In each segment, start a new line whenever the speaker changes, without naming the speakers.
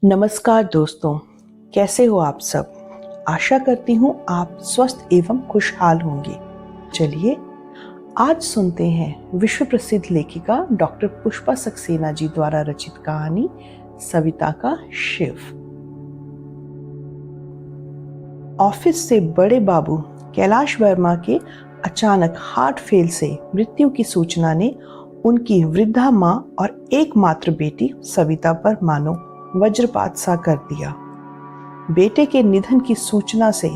नमस्कार दोस्तों, कैसे हो आप सब। आशा करती हूँ आप स्वस्थ एवं खुशहाल होंगे। चलिए आज सुनते हैं विश्व प्रसिद्ध लेखिका डॉक्टर पुष्पा सक्सेना जी द्वारा रचित कहानी सविता का शिव। ऑफिस से बड़े बाबू कैलाश वर्मा के अचानक हार्ट फेल से मृत्यु की सूचना ने उनकी वृद्धा माँ और एकमात्र बेटी सविता पर मानो वज्रपात सा कर दिया। बेटे के निधन की सूचना से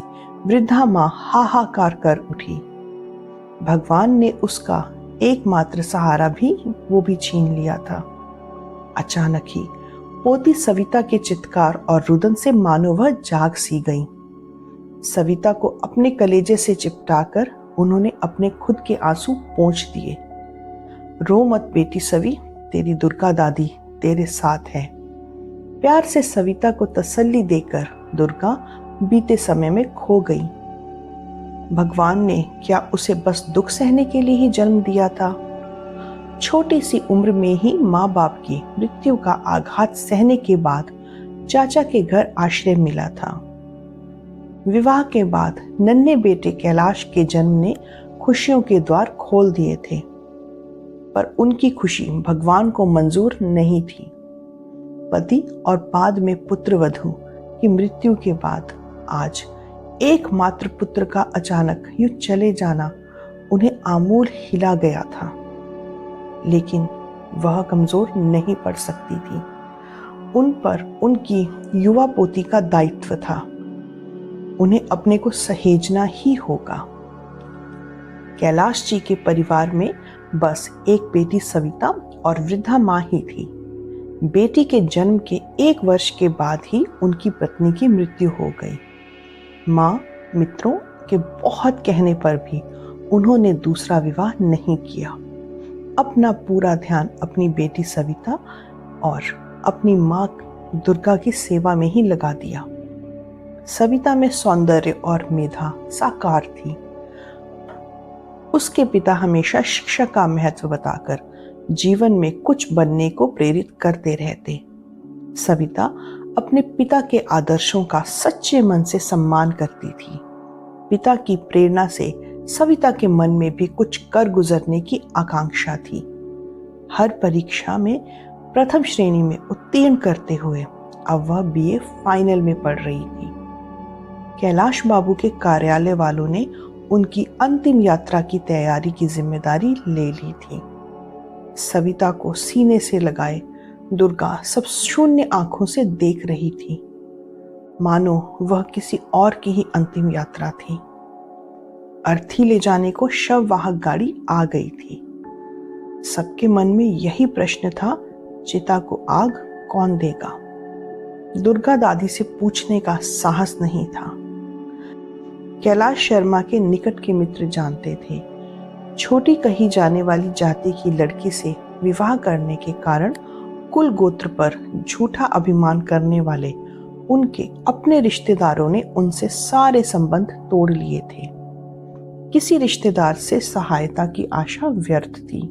वृद्धा मां हाहाकार कर उठी। भगवान ने उसका एकमात्र सहारा वो भी छीन लिया था। अचानक ही पोती सविता के चित्कार और रुदन से मानो वह जाग सी गई। सविता को अपने कलेजे से चिपटाकर उन्होंने अपने खुद के आंसू पोंछ दिए। रो मत बेटी सवी, तेरी दुर्गा दादी तेरे साथ है। प्यार से सविता को तसल्ली देकर दुर्गा बीते समय में खो गई। भगवान ने क्या उसे बस दुख सहने के लिए ही जन्म दिया था? छोटी सी उम्र में ही माँ बाप की मृत्यु का आघात सहने के बाद चाचा के घर आश्रय मिला था। विवाह के बाद नन्हे बेटे कैलाश के जन्म ने खुशियों के द्वार खोल दिए थे, पर उनकी खुशी भगवान को मंजूर नहीं थी। पति और बाद में पुत्र वधू की मृत्यु के बाद आज एकमात्र पुत्र का अचानक यूं चले जाना उन्हें आमूल हिला गया था। लेकिन वह कमजोर नहीं पड़ सकती थी। उन पर उनकी युवा पोती का दायित्व था। उन्हें अपने को सहेजना ही होगा। कैलाश जी के परिवार में बस एक बेटी सविता और वृद्धा माँ ही थी। बेटी के जन्म के 1 वर्ष के बाद ही उनकी पत्नी की मृत्यु हो गई। माँ मित्रों के बहुत कहने पर भी उन्होंने दूसरा विवाह नहीं किया। अपना पूरा ध्यान अपनी बेटी सविता और अपनी माँ दुर्गा की सेवा में ही लगा दिया। सविता में सौंदर्य और मेधा साकार थी। उसके पिता हमेशा शिक्षा का महत्व बताकर जीवन में कुछ बनने को प्रेरित करते रहते। सविता अपने पिता के आदर्शों का सच्चे मन से सम्मान करती थी। पिता की प्रेरणा से सविता के मन में भी कुछ कर गुजरने की आकांक्षा थी। हर परीक्षा में प्रथम श्रेणी में उत्तीर्ण करते हुए अब वह बीए फाइनल में पढ़ रही थी। कैलाश बाबू के कार्यालय वालों ने उनकी अंतिम यात्रा की तैयारी की जिम्मेदारी ले ली थी। सविता को सीने से लगाए दुर्गा सब शून्य आंखों से देख रही थी, मानो वह किसी और की ही अंतिम यात्रा थी। अर्थी ले जाने को शव वाहक गाड़ी आ गई थी। सबके मन में यही प्रश्न था, चिता को आग कौन देगा? दुर्गा दादी से पूछने का साहस नहीं था। कैलाश शर्मा के निकट के मित्र जानते थे, छोटी कही जाने वाली जाति की लड़की से विवाह करने के कारण कुल गोत्र पर झूठा अभिमान करने वाले उनके अपने रिश्तेदारों ने उनसे सारे संबंध तोड़ लिए थे। किसी रिश्तेदार से सहायता की आशा व्यर्थ थी।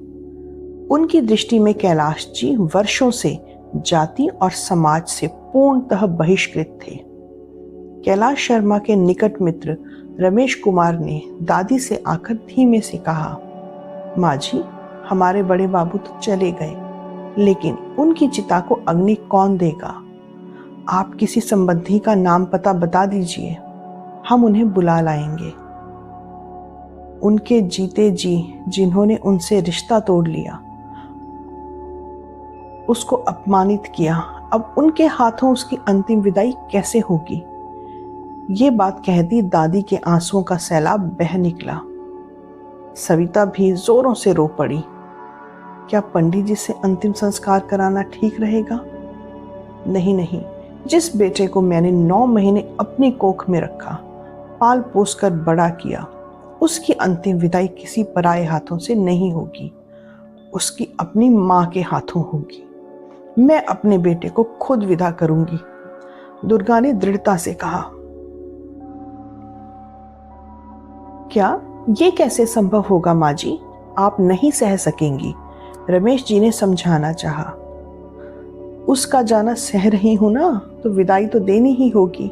उनकी दृष्टि में कैलाश जी वर्षों से जाति और समाज से पूर्णतः बहिष्कृत थे। कैलाश शर्मा के निकट मित्र रमेश कुमार ने दादी से आकर धीमे से कहा, माँ जी, हमारे बड़े बाबू तो चले गए, लेकिन उनकी चिता को अग्नि कौन देगा? आप किसी संबंधी का नाम पता बता दीजिए, हम उन्हें बुला लाएंगे। उनके जीते जी जिन्होंने उनसे रिश्ता तोड़ लिया, उसको अपमानित किया, अब उनके हाथों उसकी अंतिम विदाई कैसे होगी? ये बात कहती दादी के आंसुओं का सैलाब बह निकला। सविता भी जोरों से रो पड़ी। क्या पंडित जी से अंतिम संस्कार कराना ठीक रहेगा? नहीं नहीं, जिस बेटे को मैंने 9 महीने अपनी कोख में रखा, पाल पोस कर बड़ा किया, उसकी अंतिम विदाई किसी पराये हाथों से नहीं होगी, उसकी अपनी माँ के हाथों होगी। मैं अपने बेटे को खुद विदा करूंगी, दुर्गा ने दृढ़ता से कहा। क्या ये कैसे संभव होगा माँ जी? आप नहीं सह सकेंगी, रमेश जी ने समझाना चाहा। उसका जाना सह रही हूं ना, तो विदाई तो देनी ही होगी।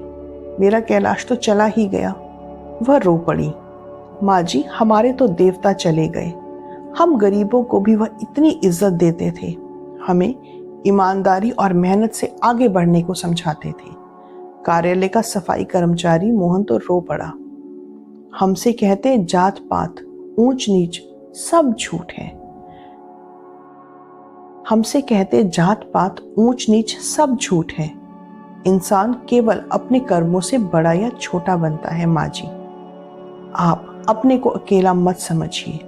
मेरा कैलाश तो चला ही गया। वह रो पड़ी। माँ जी, हमारे तो देवता चले गए। हम गरीबों को भी वह इतनी इज्जत देते थे, हमें ईमानदारी और मेहनत से आगे बढ़ने को समझाते थे। कार्यालय का सफाई कर्मचारी मोहन तो रो पड़ा। हमसे कहते जात पात, ऊंच नीच सब झूठ है। हमसे कहते जात पात, ऊंच नीच सब झूठ है। इंसान केवल अपने कर्मों से बड़ा या छोटा बनता है। माँ जी, आप अपने को अकेला मत समझिए,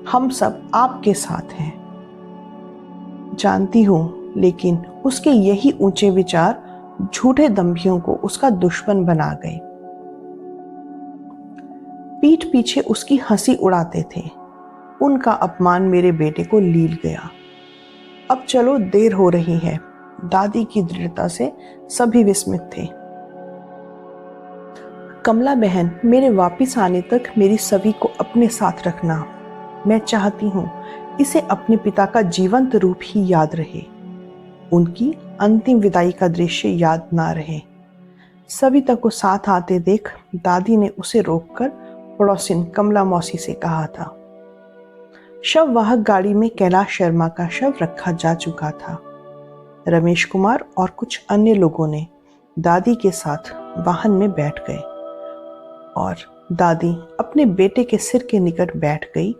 हम सब आपके साथ हैं। जानती हूं, लेकिन उसके यही ऊंचे विचार झूठे दंभियों को उसका दुश्मन बना गए। पीठ पीछे उसकी हंसी उड़ाते थे। उनका अपमान मेरे बेटे को लील गया। अब चलो, देर हो रही है। दादी की दृढ़ता से सभी विस्मित थे। कमला बहन, मेरे वापिस आने तक मेरी सभी को अपने साथ रखना। मैं चाहती हूँ इसे अपने पिता का जीवंत रूप ही याद रहे, उनकी अंतिम विदाई का दृश्य याद ना रहे। सविता को साथ आते देख दादी ने उसे रोककर पड़ोसिन कमला मौसी से कहा था। शववाहक गाड़ी में कैलाश शर्मा का शव रखा जा चुका था। रमेश कुमार और कुछ अन्य लोगों ने दादी के साथ वाहन में बैठ गए और दादी अपने बेटे के सिर के निकट बैठ गई।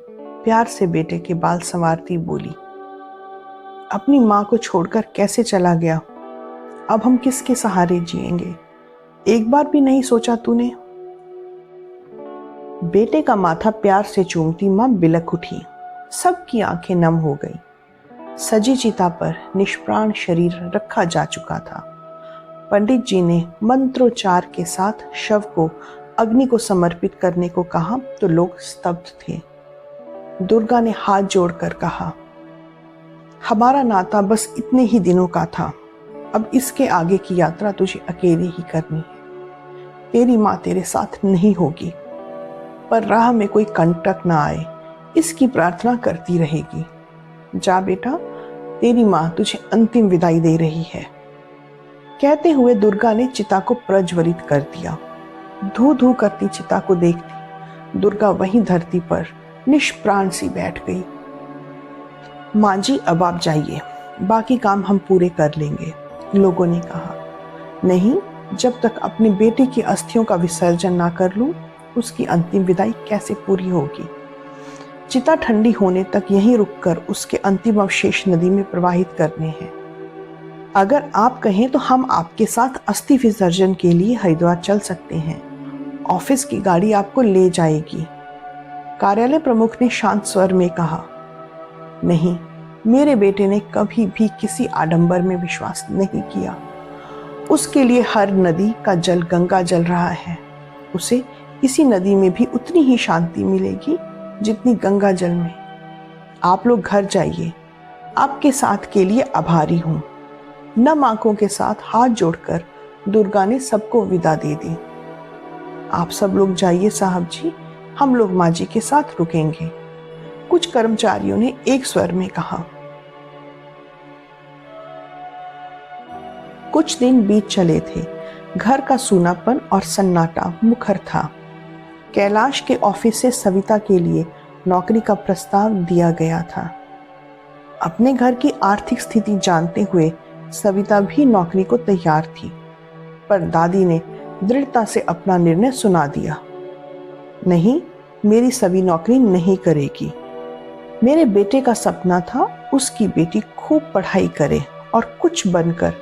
प्यार से बेटे के बाल संवारती बोली, अपनी माँ को छोड़कर कैसे चला गया? अब हम किसके सहारे जिएंगे? एक बार भी नहीं सोचा तूने? बेटे का माथा प्यार से चूमती माँ बिलख उठी। सबकी आंखें नम हो गई। सजी चिता पर निष्प्राण शरीर रखा जा चुका था। पंडित जी ने मंत्रोच्चार के साथ शव को अग्नि को समर्पित करने को कहा तो लोग स्तब्ध थे। दुर्गा ने हाथ जोड़कर कहा, हमारा नाता बस इतने ही दिनों का था। अब इसके आगे की यात्रा तुझे अकेले ही करनी है। तेरी माँ तेरे साथ नहीं होगी, पर राह में कोई कंटक ना आए, इसकी प्रार्थना करती रहेगी। जा बेटा, तेरी माँ तुझे अंतिम विदाई दे रही है। कहते हुए दुर्गा ने चिता को प्रज्वलित कर दिया। धू धू करती चिता को देखती दुर्गा वहीं धरती पर निष्प्राण सी बैठ गई। माँ जी, अब आप जाइए, बाकी काम हम पूरे कर लेंगे, लोगों ने कहा। नहीं, जब तक अपने बेटे की अस्थियों का विसर्जन ना कर लूं, उसकी अंतिम विदाई कैसे पूरी होगी? चिता ठंडी होने तक यहीं रुककर उसके अंतिम अवशेष नदी में प्रवाहित करने हैं। अगर आप कहें तो हम आपके साथ अस्थि विसर्जन के लिए हरिद्वार चल सकते हैं। ऑफिस की गाड़ी आपको ले जाएगी। कार्यालय प्रमुख ने शांत स्वर में कहा। नहीं, मेरे बेटे ने कभी भी किसी आडंबर में विश्वास नहीं किया। उसके लिए हर नदी का जल गंगा जल रहा है। उसे इसी नदी में भी उतनी ही शांति मिलेगी जितनी गंगा जल में। आप लोग घर जाइए, आपके साथ के लिए आभारी हूं। नम आंखों के साथ हाथ जोड़कर दुर्गा ने सबको विदा दे दी। आप सब लोग जाइए साहब जी, हम लोग माँ जी के साथ रुकेंगे, कुछ कर्मचारियों ने एक स्वर में कहा। कुछ दिन बीत चले थे। घर का सूनापन और सन्नाटा मुखर था। कैलाश के ऑफिस से सविता के लिए नौकरी का प्रस्ताव दिया गया था। अपने घर की आर्थिक स्थिति जानते हुए सविता भी नौकरी को तैयार थी, पर दादी ने दृढ़ता से अपना निर्णय सुना दिया। नहीं, मेरी सभी नौकरी नहीं करेगी। मेरे बेटे का सपना था उसकी बेटी खूब पढ़ाई करे और कुछ बनकर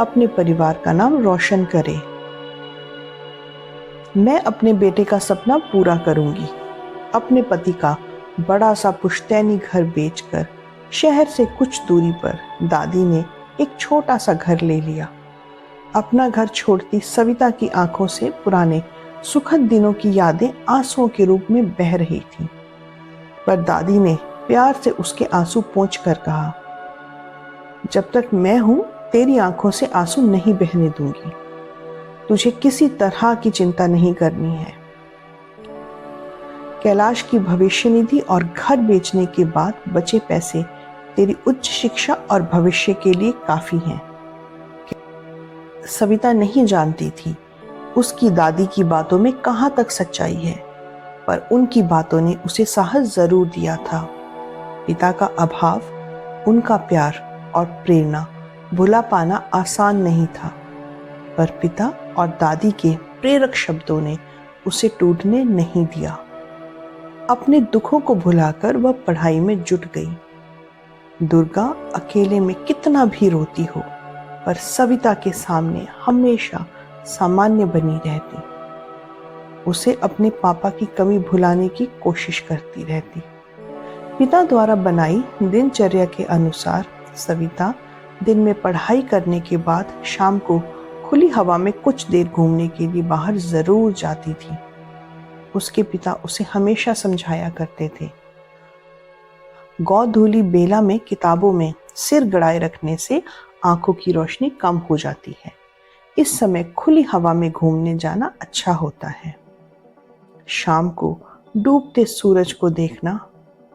अपने परिवार का नाम रोशन करे। मैं अपने बेटे का सपना पूरा करूंगी। अपने पति का बड़ा सा पुश्तैनी घर बेचकर शहर से कुछ दूरी पर दादी ने एक छोटा सा घर ले लिया। अपना घर छोड़ती सविता की आंखों से पुराने सुखद दिनों की यादें आंसुओं के रूप में बह रही थीं, पर दादी ने प्यार से उसके आंसू पोंछ कर कहा, जब तक मैं हूं तेरी आंखों से आंसू नहीं बहने दूंगी। तुझे किसी तरह की चिंता नहीं करनी है। कैलाश की भविष्य निधि और घर बेचने के बाद बचे पैसे तेरी उच्च शिक्षा और भविष्य के लिए काफी हैं। सविता नहीं जानती थी उसकी दादी की बातों में कहाँ तक सच्चाई है, पर उनकी बातों ने उसे साहस जरूर दिया था। पिता का अभाव, उनका प्यार और प्रेरणा भुला पाना आसान नहीं था, पर पिता और दादी के प्रेरक शब्दों ने उसे टूटने नहीं दिया। अपने दुखों को भुलाकर वह पढ़ाई में जुट गई। दुर्गा अकेले में कितना भी रोती हो, पर सविता के सामने हमेशा सामान्य बनी रहती। उसे अपने पापा की कमी भुलाने की कोशिश करती रहती। पिता द्वारा बनाई दिनचर्या के अनुसार सविता दिन में पढ़ाई करने के बाद शाम को खुली हवा में कुछ देर घूमने के लिए बाहर जरूर जाती थी। उसके पिता उसे हमेशा समझाया करते थे, गोधूली बेला में किताबों में सिर गड़ाए रखने से आंखों की रोशनी कम हो जाती है। इस समय खुली हवा में घूमने जाना अच्छा होता है। शाम को डूबते सूरज को देखना,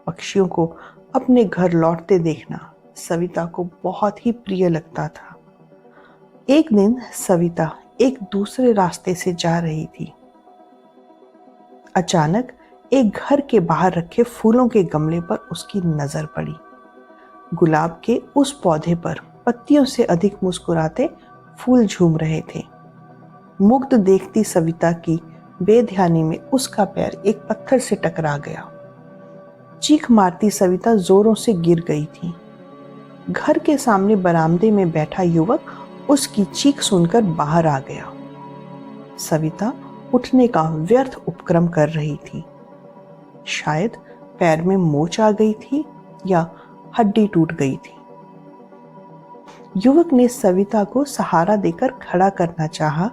पक्षियों को अपने घर लौटते देखना सविता को बहुत ही प्रिय लगता था। एक दिन सविता एक दूसरे रास्ते से जा रही थी। अचानक एक घर के बाहर रखे फूलों के गमले पर उसकी नजर पड़ी। गुलाब के उस पौधे पर पत्तियों से अधिक मुस्कुराते फूल झूम रहे थे। मुग्ध देखती सविता की बेध्यानी में उसका पैर एक पत्थर से टकरा गया। चीख मारती सविता जोरों से गिर गई थी। घर के सामने बरामदे में बैठा युवक उसकी चीख सुनकर बाहर आ गया। सविता उठने का व्यर्थ उपक्रम कर रही थी। शायद पैर में मोच आ गई थी या हड्डी टूट गई थी। युवक ने सविता को सहारा देकर खड़ा करना चाहा,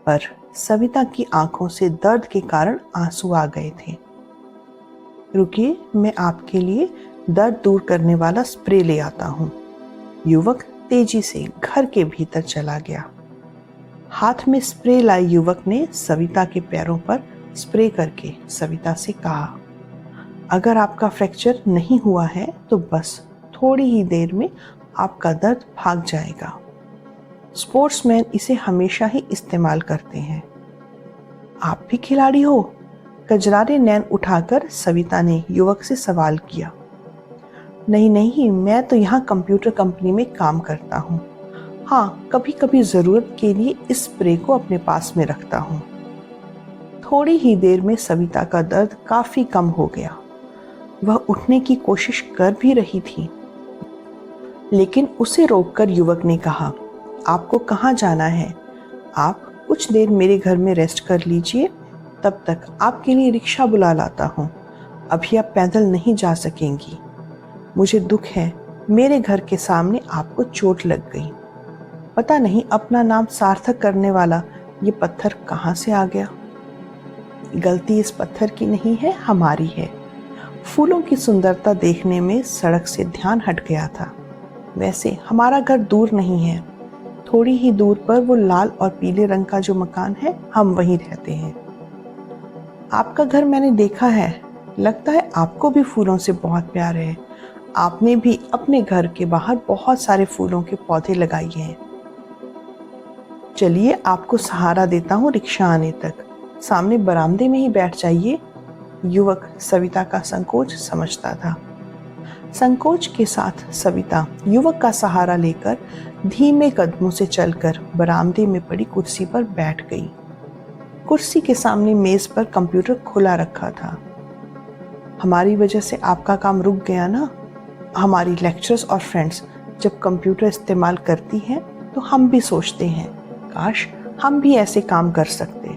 पर सविता की आंखों से दर्द के कारण आंसू आ गए थे। रुकिए, मैं आपके लिए दर्द दूर करने वाला स्प्रे ले आता हूँ। युवक तेजी से घर के भीतर चला गया। हाथ में स्प्रे लाए युवक ने सविता के पैरों पर स्प्रे करके सविता से कहा, अगर आपका फ्रैक्चर नहीं हुआ है तो बस थोड़ी ही देर में आपका दर्द भाग जाएगा। स्पोर्ट्समैन इसे हमेशा ही इस्तेमाल करते हैं। आप भी खिलाड़ी हो? कजरारे नैन उठाकर सविता ने युवक से सवाल किया। नहीं नहीं, मैं तो यहाँ कंप्यूटर कंपनी में काम करता हूँ। हाँ, कभी कभी जरूरत के लिए इस स्प्रे को अपने पास में रखता हूँ। थोड़ी ही देर में सविता का दर्द काफी कम हो गया। वह उठने की कोशिश कर भी रही थी, लेकिन उसे रोककर युवक ने कहा, आपको कहाँ जाना है? आप कुछ देर मेरे घर में रेस्ट कर लीजिए, तब तक आपके लिए रिक्शा बुला लाता हूँ। अभी आप पैदल नहीं जा सकेंगी। मुझे दुख है, मेरे घर के सामने आपको चोट लग गई। पता नहीं अपना नाम सार्थक करने वाला ये पत्थर कहाँ से आ गया। गलती इस पत्थर की नहीं है, हमारी है। फूलों की सुंदरता देखने में सड़क से ध्यान हट गया था। वैसे हमारा घर दूर नहीं है, थोड़ी ही दूर पर वो लाल और पीले रंग का जो मकान है, हम वहीं रहते हैं। आपका घर मैंने देखा है, लगता है आपको भी फूलों से बहुत प्यार है। आपने भी अपने घर के बाहर बहुत सारे फूलों के पौधे लगाए हैं। चलिए, आपको सहारा देता हूँ रिक्शा आने तक। सामने बरामदे में ही बैठ जाइए। युवक सविता का संकोच समझता था। संकोच के साथ सविता युवक का सहारा लेकर धीमे कदमों से चलकर बरामदे में पड़ी कुर्सी पर बैठ गई। कुर्सी के सामने मेज पर कंप्यूटर खुला रखा था। हमारी वजह से आपका काम रुक गया ना? हमारी लेक्चरर्स और फ्रेंड्स जब कंप्यूटर इस्तेमाल करती हैं तो हम भी सोचते हैं, काश हम भी ऐसे काम कर सकते,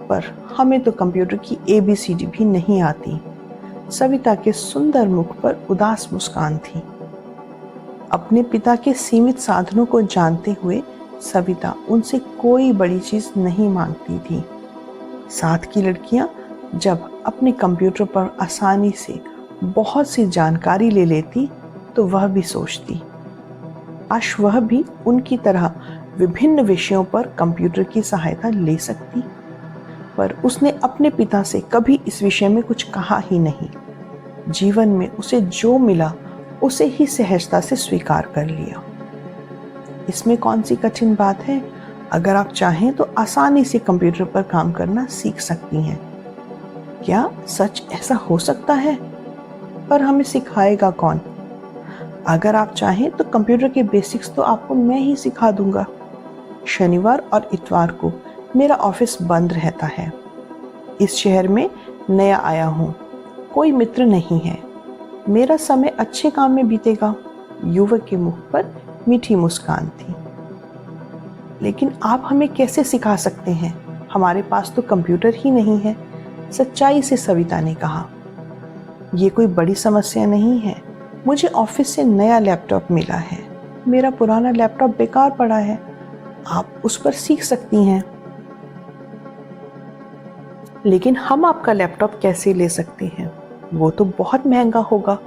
पर हमें तो कंप्यूटर की ABCD भी नहीं आती। सविता के सुंदर मुख पर उदास मुस्कान थी। अपने पिता के सीमित साधनों को जानते हुए सविता उनसे कोई बड़ी चीज नहीं मांगती थी। साथ की लड़कियां जब अपने कंप्यूटर पर आसानी से बहुत सी जानकारी ले लेती तो वह भी सोचती, काश वह भी उनकी तरह विभिन्न विषयों पर कंप्यूटर की सहायता ले सकती। पर उसने अपने पिता से कभी इस विषय में कुछ कहा ही नहीं। जीवन में उसे जो मिला उसे ही सहजता से स्वीकार कर लिया। इसमें कौन सी कठिन बात है? अगर आप चाहें तो आसानी से कंप्यूटर पर काम करना सीख सकती हैं। क्या सच ऐसा हो सकता है? पर हमें सिखाएगा कौन? अगर आप चाहें तो कंप्यूटर के बेसिक्स तो आपको मैं ही सिखा दूंगा। शनिवार और इतवार को मेरा ऑफिस बंद रहता है। इस शहर में नया आया हूँ, कोई मित्र नहीं है। मेरा समय अच्छे काम में बीतेगा। युवक के मुख पर मीठी मुस्कान थी। लेकिन आप हमें कैसे सिखा सकते हैं? हमारे पास तो कंप्यूटर ही नहीं है, सच्चाई से सविता ने कहा। ये कोई बड़ी समस्या नहीं है। मुझे ऑफिस से नया लैपटॉप मिला है। मेरा पुराना लैपटॉप बेकार पड़ा है। आप उस पर सीख सकती हैं। लेकिन हम आपका लैपटॉप कैसे ले सकते हैं? वो तो बहुत महंगा होगा,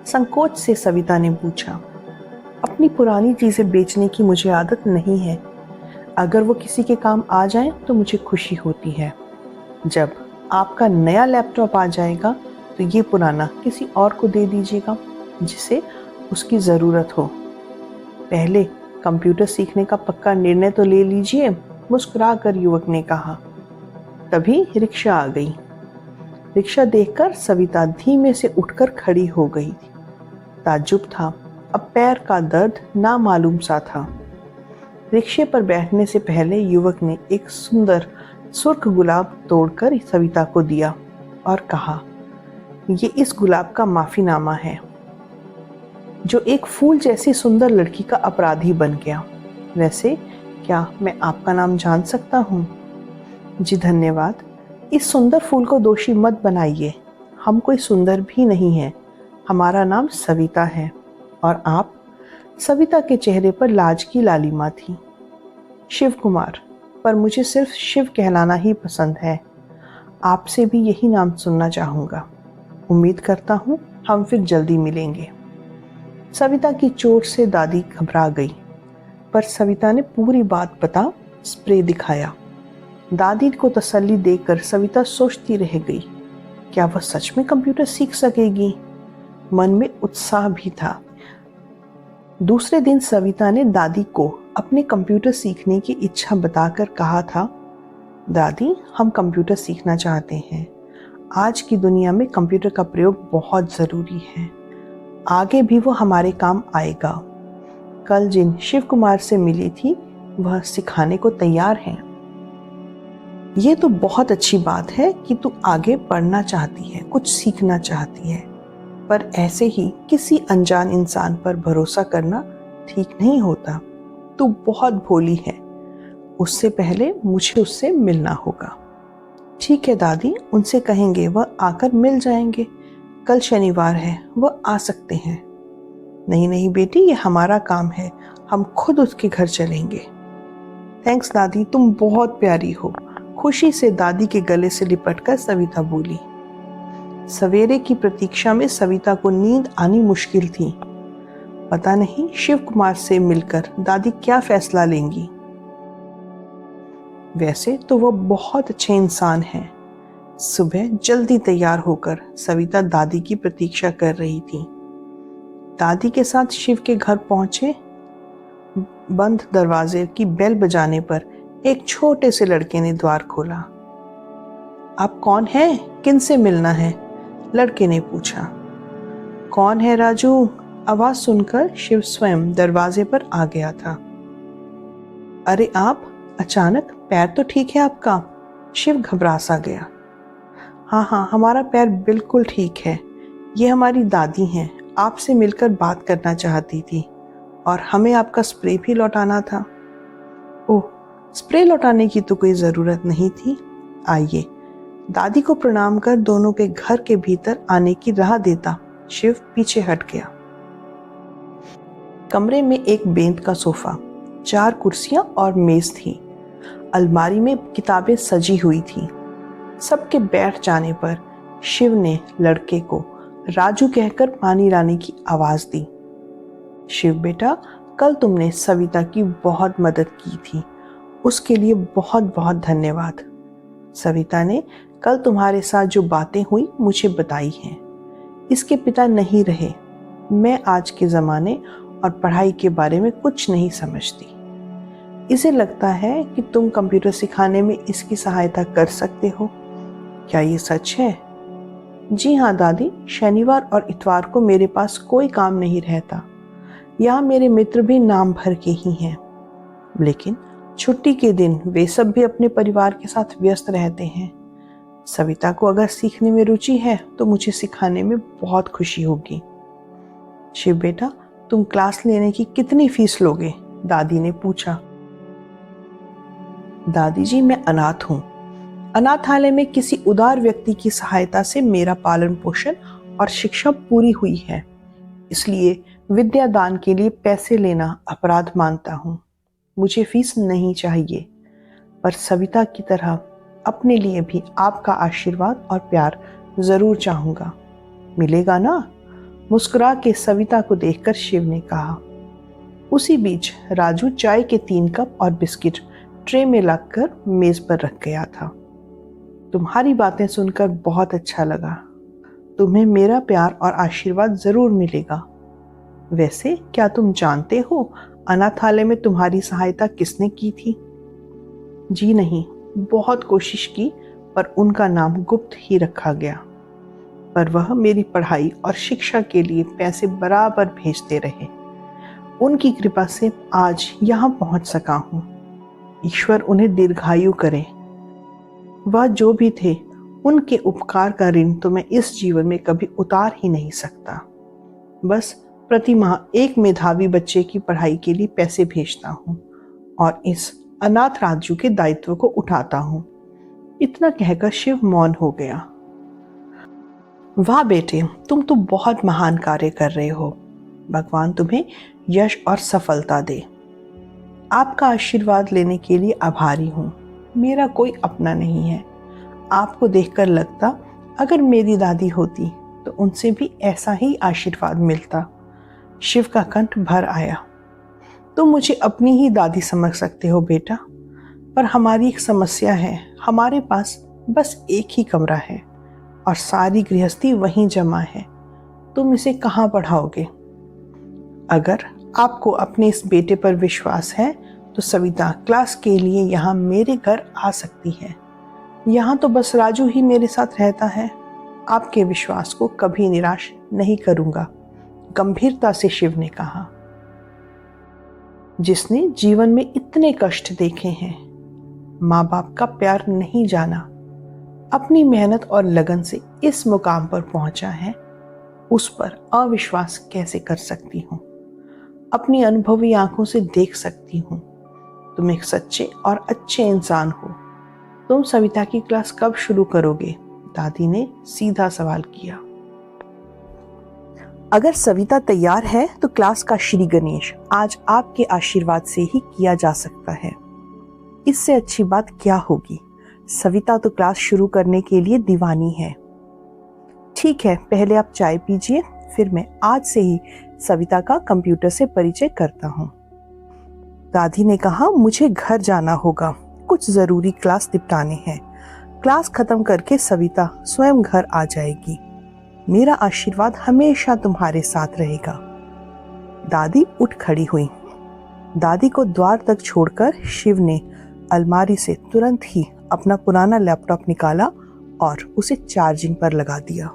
संकोच से सविता ने पूछा। अपनी पुरानी चीजें बेचने की मुझे आदत नहीं है। अगर वो किसी के काम आ जाए तो मुझे खुशी होती है। जब आपका नया लैपटॉप आ जाएगा तो ये पुराना किसी और को दे दीजिएगा जिसे उसकी ज़रूरत हो। पहले कंप्यूटर सीखने का पक्का निर्णय तो ले लीजिए, मुस्कुराकर युवक ने कहा। तभी रिक्शा आ गई। रिक्शा देखकर सविता धीमे से उठकर खड़ी हो गई। ताज्जुब था, अब पैर का दर्द नामालूम सा था। रिक्शे पर बैठने से पहले युवक ने एक सुंदर सुर्ख गुलाब तोड़कर सविता को दिया और कहा, ये इस गुलाब का माफीनामा है जो एक फूल जैसी सुंदर लड़की का अपराधी बन गया। वैसे क्या मैं आपका नाम जान सकता हूँ? जी धन्यवाद। इस सुंदर फूल को दोषी मत बनाइए। हम कोई सुंदर भी नहीं हैं। हमारा नाम सविता है। और आप? सविता के चेहरे पर लाज की लालिमा थी। शिव कुमार, पर मुझे सिर्फ शिव कहलाना ही पसंद है। आपसे भी यही नाम सुनना चाहूँगा। उम्मीद करता हूँ हम फिर जल्दी मिलेंगे। सविता की चोट से दादी घबरा गई, पर सविता ने पूरी बात बता स्प्रे दिखाया। दादी को तसल्ली देकर सविता सोचती रह गई, क्या वह सच में कंप्यूटर सीख सकेगी? मन में उत्साह भी था। दूसरे दिन सविता ने दादी को अपने कंप्यूटर सीखने की इच्छा बताकर कहा था, दादी हम कंप्यूटर सीखना चाहते हैं। आज की दुनिया में कंप्यूटर का प्रयोग बहुत ज़रूरी है। आगे भी वो हमारे काम आएगा। कल जिन शिव कुमार से मिली थी वह सिखाने को तैयार हैं। ये तो बहुत अच्छी बात है कि तू आगे पढ़ना चाहती है, कुछ सीखना चाहती है, पर ऐसे ही किसी अनजान इंसान पर भरोसा करना ठीक नहीं होता। तू बहुत भोली है। उससे पहले मुझे उससे मिलना होगा। ठीक है दादी, उनसे कहेंगे वह आकर मिल जाएंगे। कल शनिवार है, वह आ सकते हैं। नहीं नहीं बेटी, ये हमारा काम है, हम खुद उसके घर चलेंगे। थैंक्स दादी, तुम बहुत प्यारी हो। खुशी से दादी के गले से लिपटकर सविता बोली। सवेरे की प्रतीक्षा में सविता को नींद आनी मुश्किल थी। पता नहीं शिव कुमार से मिलकर दादी क्या फैसला लेंगी। वैसे तो वो बहुत अच्छे इंसान हैं। सुबह जल्दी तैयार होकर सविता दादी की प्रतीक्षा कर रही थी। दादी के साथ शिव के घर पहुंचे। बंद दरवाजे की बेल बजाने पर एक छोटे से लड़के ने द्वार खोला। आप कौन हैं? किन से मिलना है? लड़के ने पूछा। कौन है राजू? आवाज सुनकर शिव स्वयं दरवाजे पर आ गया था। अरे आप, अचानक पैर तो ठीक है आपका? शिव घबरा सा गया। हाँ, हमारा पैर बिल्कुल ठीक है। ये हमारी दादी हैं, आपसे मिलकर बात करना चाहती थी और हमें आपका स्प्रे भी लौटाना था। ओह, स्प्रे लौटाने की तो कोई ज़रूरत नहीं थी। आइए। दादी को प्रणाम कर दोनों के घर के भीतर आने की राह देता शिव पीछे हट गया। कमरे में एक बेंत का सोफा, 4 कुर्सियां और मेज थी। अलमारी में किताबें सजी हुई थी। सबके बैठ जाने पर शिव ने लड़के को राजू कहकर पानी लाने की आवाज दी। शिव बेटा, कल तुमने सविता की बहुत मदद की थी, उसके लिए बहुत बहुत धन्यवाद। सविता ने कल तुम्हारे साथ जो बातें हुई मुझे बताई हैं। इसके पिता नहीं रहे। मैं आज के ज़माने और पढ़ाई के बारे में कुछ नहीं समझती। इसे लगता है कि तुम कंप्यूटर सिखाने में इसकी सहायता कर सकते हो। क्या ये सच है? जी हाँ दादी, शनिवार और इतवार को मेरे पास कोई काम नहीं रहता। यहाँ मेरे मित्र भी नाम भर के ही हैं, लेकिन छुट्टी के दिन वे सब भी अपने परिवार के साथ व्यस्त रहते हैं। सविता को अगर सीखने में रुचि है तो मुझे सिखाने में बहुत खुशी होगी। शिव बेटा, तुम क्लास लेने की कितनी फीस लोगे? दादी ने पूछा। दादी जी, मैं अनाथ हूँ। अनाथालय में किसी उदार व्यक्ति की सहायता से मेरा पालन पोषण और शिक्षा पूरी हुई है, इसलिए विद्या दान के लिए पैसे लेना अपराध मानता हूँ। मुझे फीस नहीं चाहिए, पर सविता की तरह अपने लिए भी आपका आशीर्वाद और प्यार जरूर चाहूंगा। मिलेगा ना? मुस्कुरा के सविता को देखकर शिव ने कहा। उसी बीच राजू चाय के 3 कप और बिस्किट ट्रे में रखकर मेज पर रख गया था। तुम्हारी बातें सुनकर बहुत अच्छा लगा। तुम्हें मेरा प्यार और आशीर्वाद जरूर मिलेगा। वैसे क्या तुम जानते हो अनाथालय में तुम्हारी सहायता किसने की थी? जी नहीं, बहुत कोशिश की पर उनका नाम गुप्त ही रखा गया। पर वह मेरी पढ़ाई और शिक्षा के लिए पैसे बराबर भेजते रहे। उनकी कृपा से आज यहाँ पहुँच सका हूँ। ईश्वर उन्हें दीर्घायु करे। वह जो भी थे, उनके उपकार का ऋण तो मैं इस जीवन में कभी उतार ही नहीं सकता। बस प्रति माह एक मेधावी बच्चे की पढ़ाई के लिए पैसे भेजता हूँ और इस अनाथ राजू के दायित्व को उठाता हूँ। इतना कहकर शिव मौन हो गया। वाह बेटे, तुम तो बहुत महान कार्य कर रहे हो। भगवान तुम्हें यश और सफलता दे। आपका आशीर्वाद लेने के लिए आभारी हूँ। मेरा कोई अपना नहीं है। आपको देखकर लगता अगर मेरी दादी होती तो उनसे भी ऐसा ही आशीर्वाद मिलता। शिव का कंठ भर आया। तुम मुझे अपनी ही दादी समझ सकते हो बेटा, पर हमारी एक समस्या है। हमारे पास बस एक ही कमरा है और सारी गृहस्थी वहीं जमा है। तुम इसे कहाँ पढ़ाओगे? अगर आपको अपने इस बेटे पर विश्वास है तो सविता क्लास के लिए यहाँ मेरे घर आ सकती है। यहाँ तो बस राजू ही मेरे साथ रहता है। आपके विश्वास को कभी निराश नहीं करूँगा, गंभीरता से शिव ने कहा। जिसने जीवन में इतने कष्ट देखे हैं, माँ बाप का प्यार नहीं जाना, अपनी मेहनत और लगन से इस मुकाम पर पहुंचा है, उस पर अविश्वास कैसे कर सकती हूँ? अपनी अनुभवी आंखों से देख सकती हूँ। तुम एक सच्चे और अच्छे इंसान हो। तुम सविता की क्लास कब शुरू करोगे? दादी ने सीधा सवाल किया। अगर सविता तैयार है तो क्लास का श्री गणेश आज आपके आशीर्वाद से ही किया जा सकता है। इससे अच्छी बात क्या होगी? सविता तो क्लास शुरू करने के लिए दीवानी है। ठीक है, पहले आप चाय पीजिए, फिर मैं आज से ही सविता का कंप्यूटर से परिचय करता हूँ। दादी ने कहा, मुझे घर जाना होगा, कुछ जरूरी क्लास निपटाने हैं। क्लास खत्म करके सविता स्वयं घर आ जाएगी। मेरा आशीर्वाद हमेशा तुम्हारे साथ रहेगा। दादी उठ खड़ी हुई। दादी को द्वार तक छोड़कर शिव ने अलमारी से तुरंत ही अपना पुराना लैपटॉप निकाला और उसे चार्जिंग पर लगा दिया।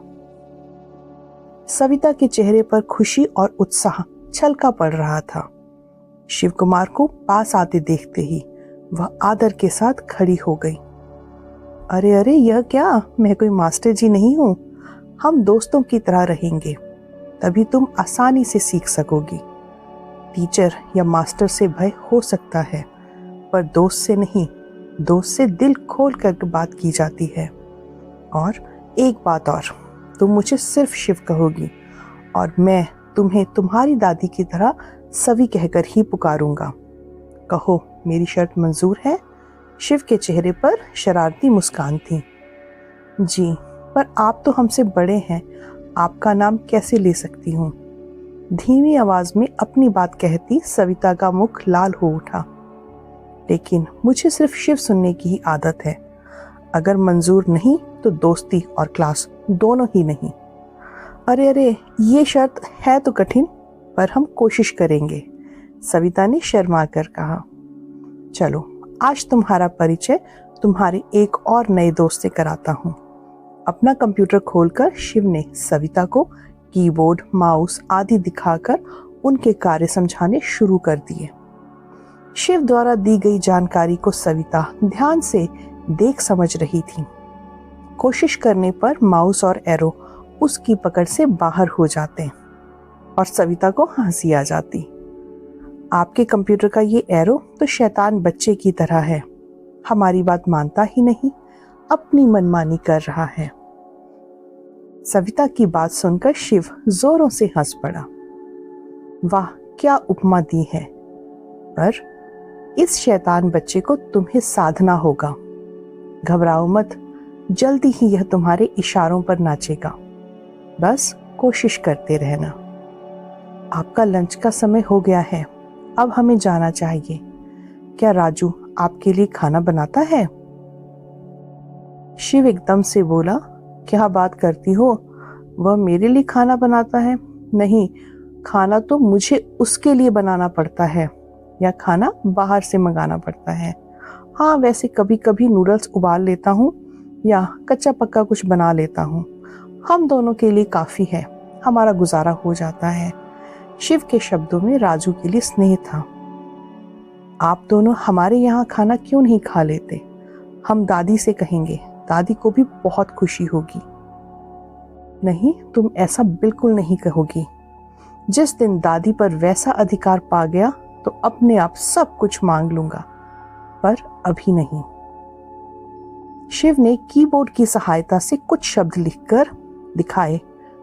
सविता के चेहरे पर खुशी और उत्साह छलका पड़ रहा था। शिव कुमार को पास आते देखते ही वह आदर के साथ खड़ी हो गई। अरे अरे, यह क्या? मैं कोई मास्टर जी नहीं हूँ। हम दोस्तों की तरह रहेंगे, तभी तुम आसानी से सीख सकोगी। टीचर या मास्टर से भय हो सकता है, पर दोस्त से नहीं। दोस्त से दिल खोल कर बात की जाती है। और एक बात और, तुम मुझे सिर्फ शिव कहोगी और मैं तुम्हें तुम्हारी दादी की तरह सभी कहकर ही पुकारूंगा। कहो, मेरी शर्त मंजूर है? शिव के चेहरे पर शरारती मुस्कान थी। जी, पर आप तो हमसे बड़े हैं, आपका नाम कैसे ले सकती हूँ? धीमी आवाज में अपनी बात कहती सविता का मुख लाल हो उठा। लेकिन मुझे सिर्फ शिव सुनने की ही आदत है। अगर मंजूर नहीं तो दोस्ती और क्लास दोनों ही नहीं। अरे अरे, ये शर्त है तो कठिन, पर हम कोशिश करेंगे, सविता ने शर्मा कर कहा। चलो, आज तुम्हारा परिचय तुम्हारे एक और नए दोस्त से कराता हूँ। अपना कंप्यूटर खोलकर शिव ने सविता को कीबोर्ड, माउस आदि दिखाकर उनके कार्य समझाने शुरू कर दिए। शिव द्वारा दी गई जानकारी को सविता ध्यान से देख समझ रही थी। कोशिश करने पर माउस और एरो उसकी पकड़ से बाहर हो जाते और सविता को हंसी आ जाती। आपके कंप्यूटर का ये एरो तो शैतान बच्चे की तरह है, हमारी बात मानता ही नहीं, अपनी मनमानी कर रहा है। सविता की बात सुनकर शिव जोरों से हंस पड़ा। वाह, क्या उपमा दी है। पर इस शैतान बच्चे को तुम्हें साधना होगा। घबराओ मत, जल्दी ही यह तुम्हारे इशारों पर नाचेगा। बस कोशिश करते रहना। आपका लंच का समय हो गया है, अब हमें जाना चाहिए। क्या राजू आपके लिए खाना बनाता है? शिव एकदम से बोला, क्या बात करती हो? वह मेरे लिए खाना बनाता है? नहीं, खाना तो मुझे उसके लिए बनाना पड़ता है, या खाना बाहर से मंगाना पड़ता है। हाँ, वैसे कभी कभी नूडल्स उबाल लेता हूँ या कच्चा पक्का कुछ बना लेता हूँ। हम दोनों के लिए काफ़ी है, हमारा गुजारा हो जाता है। शिव के शब्दों में राजू के लिए स्नेह था। आप दोनों हमारे यहाँ खाना क्यों नहीं खा लेते? हम दादी से कहेंगे, दादी को भी बहुत खुशी होगी। नहीं, तुम ऐसा बिल्कुल नहीं कहोगी। जिस दिन दादी पर वैसा अधिकार पा गया तो अपने आप सब कुछ मांग लूंगा, पर अभी नहीं। शिव ने कीबोर्ड की सहायता से कुछ शब्द लिखकर दिखाए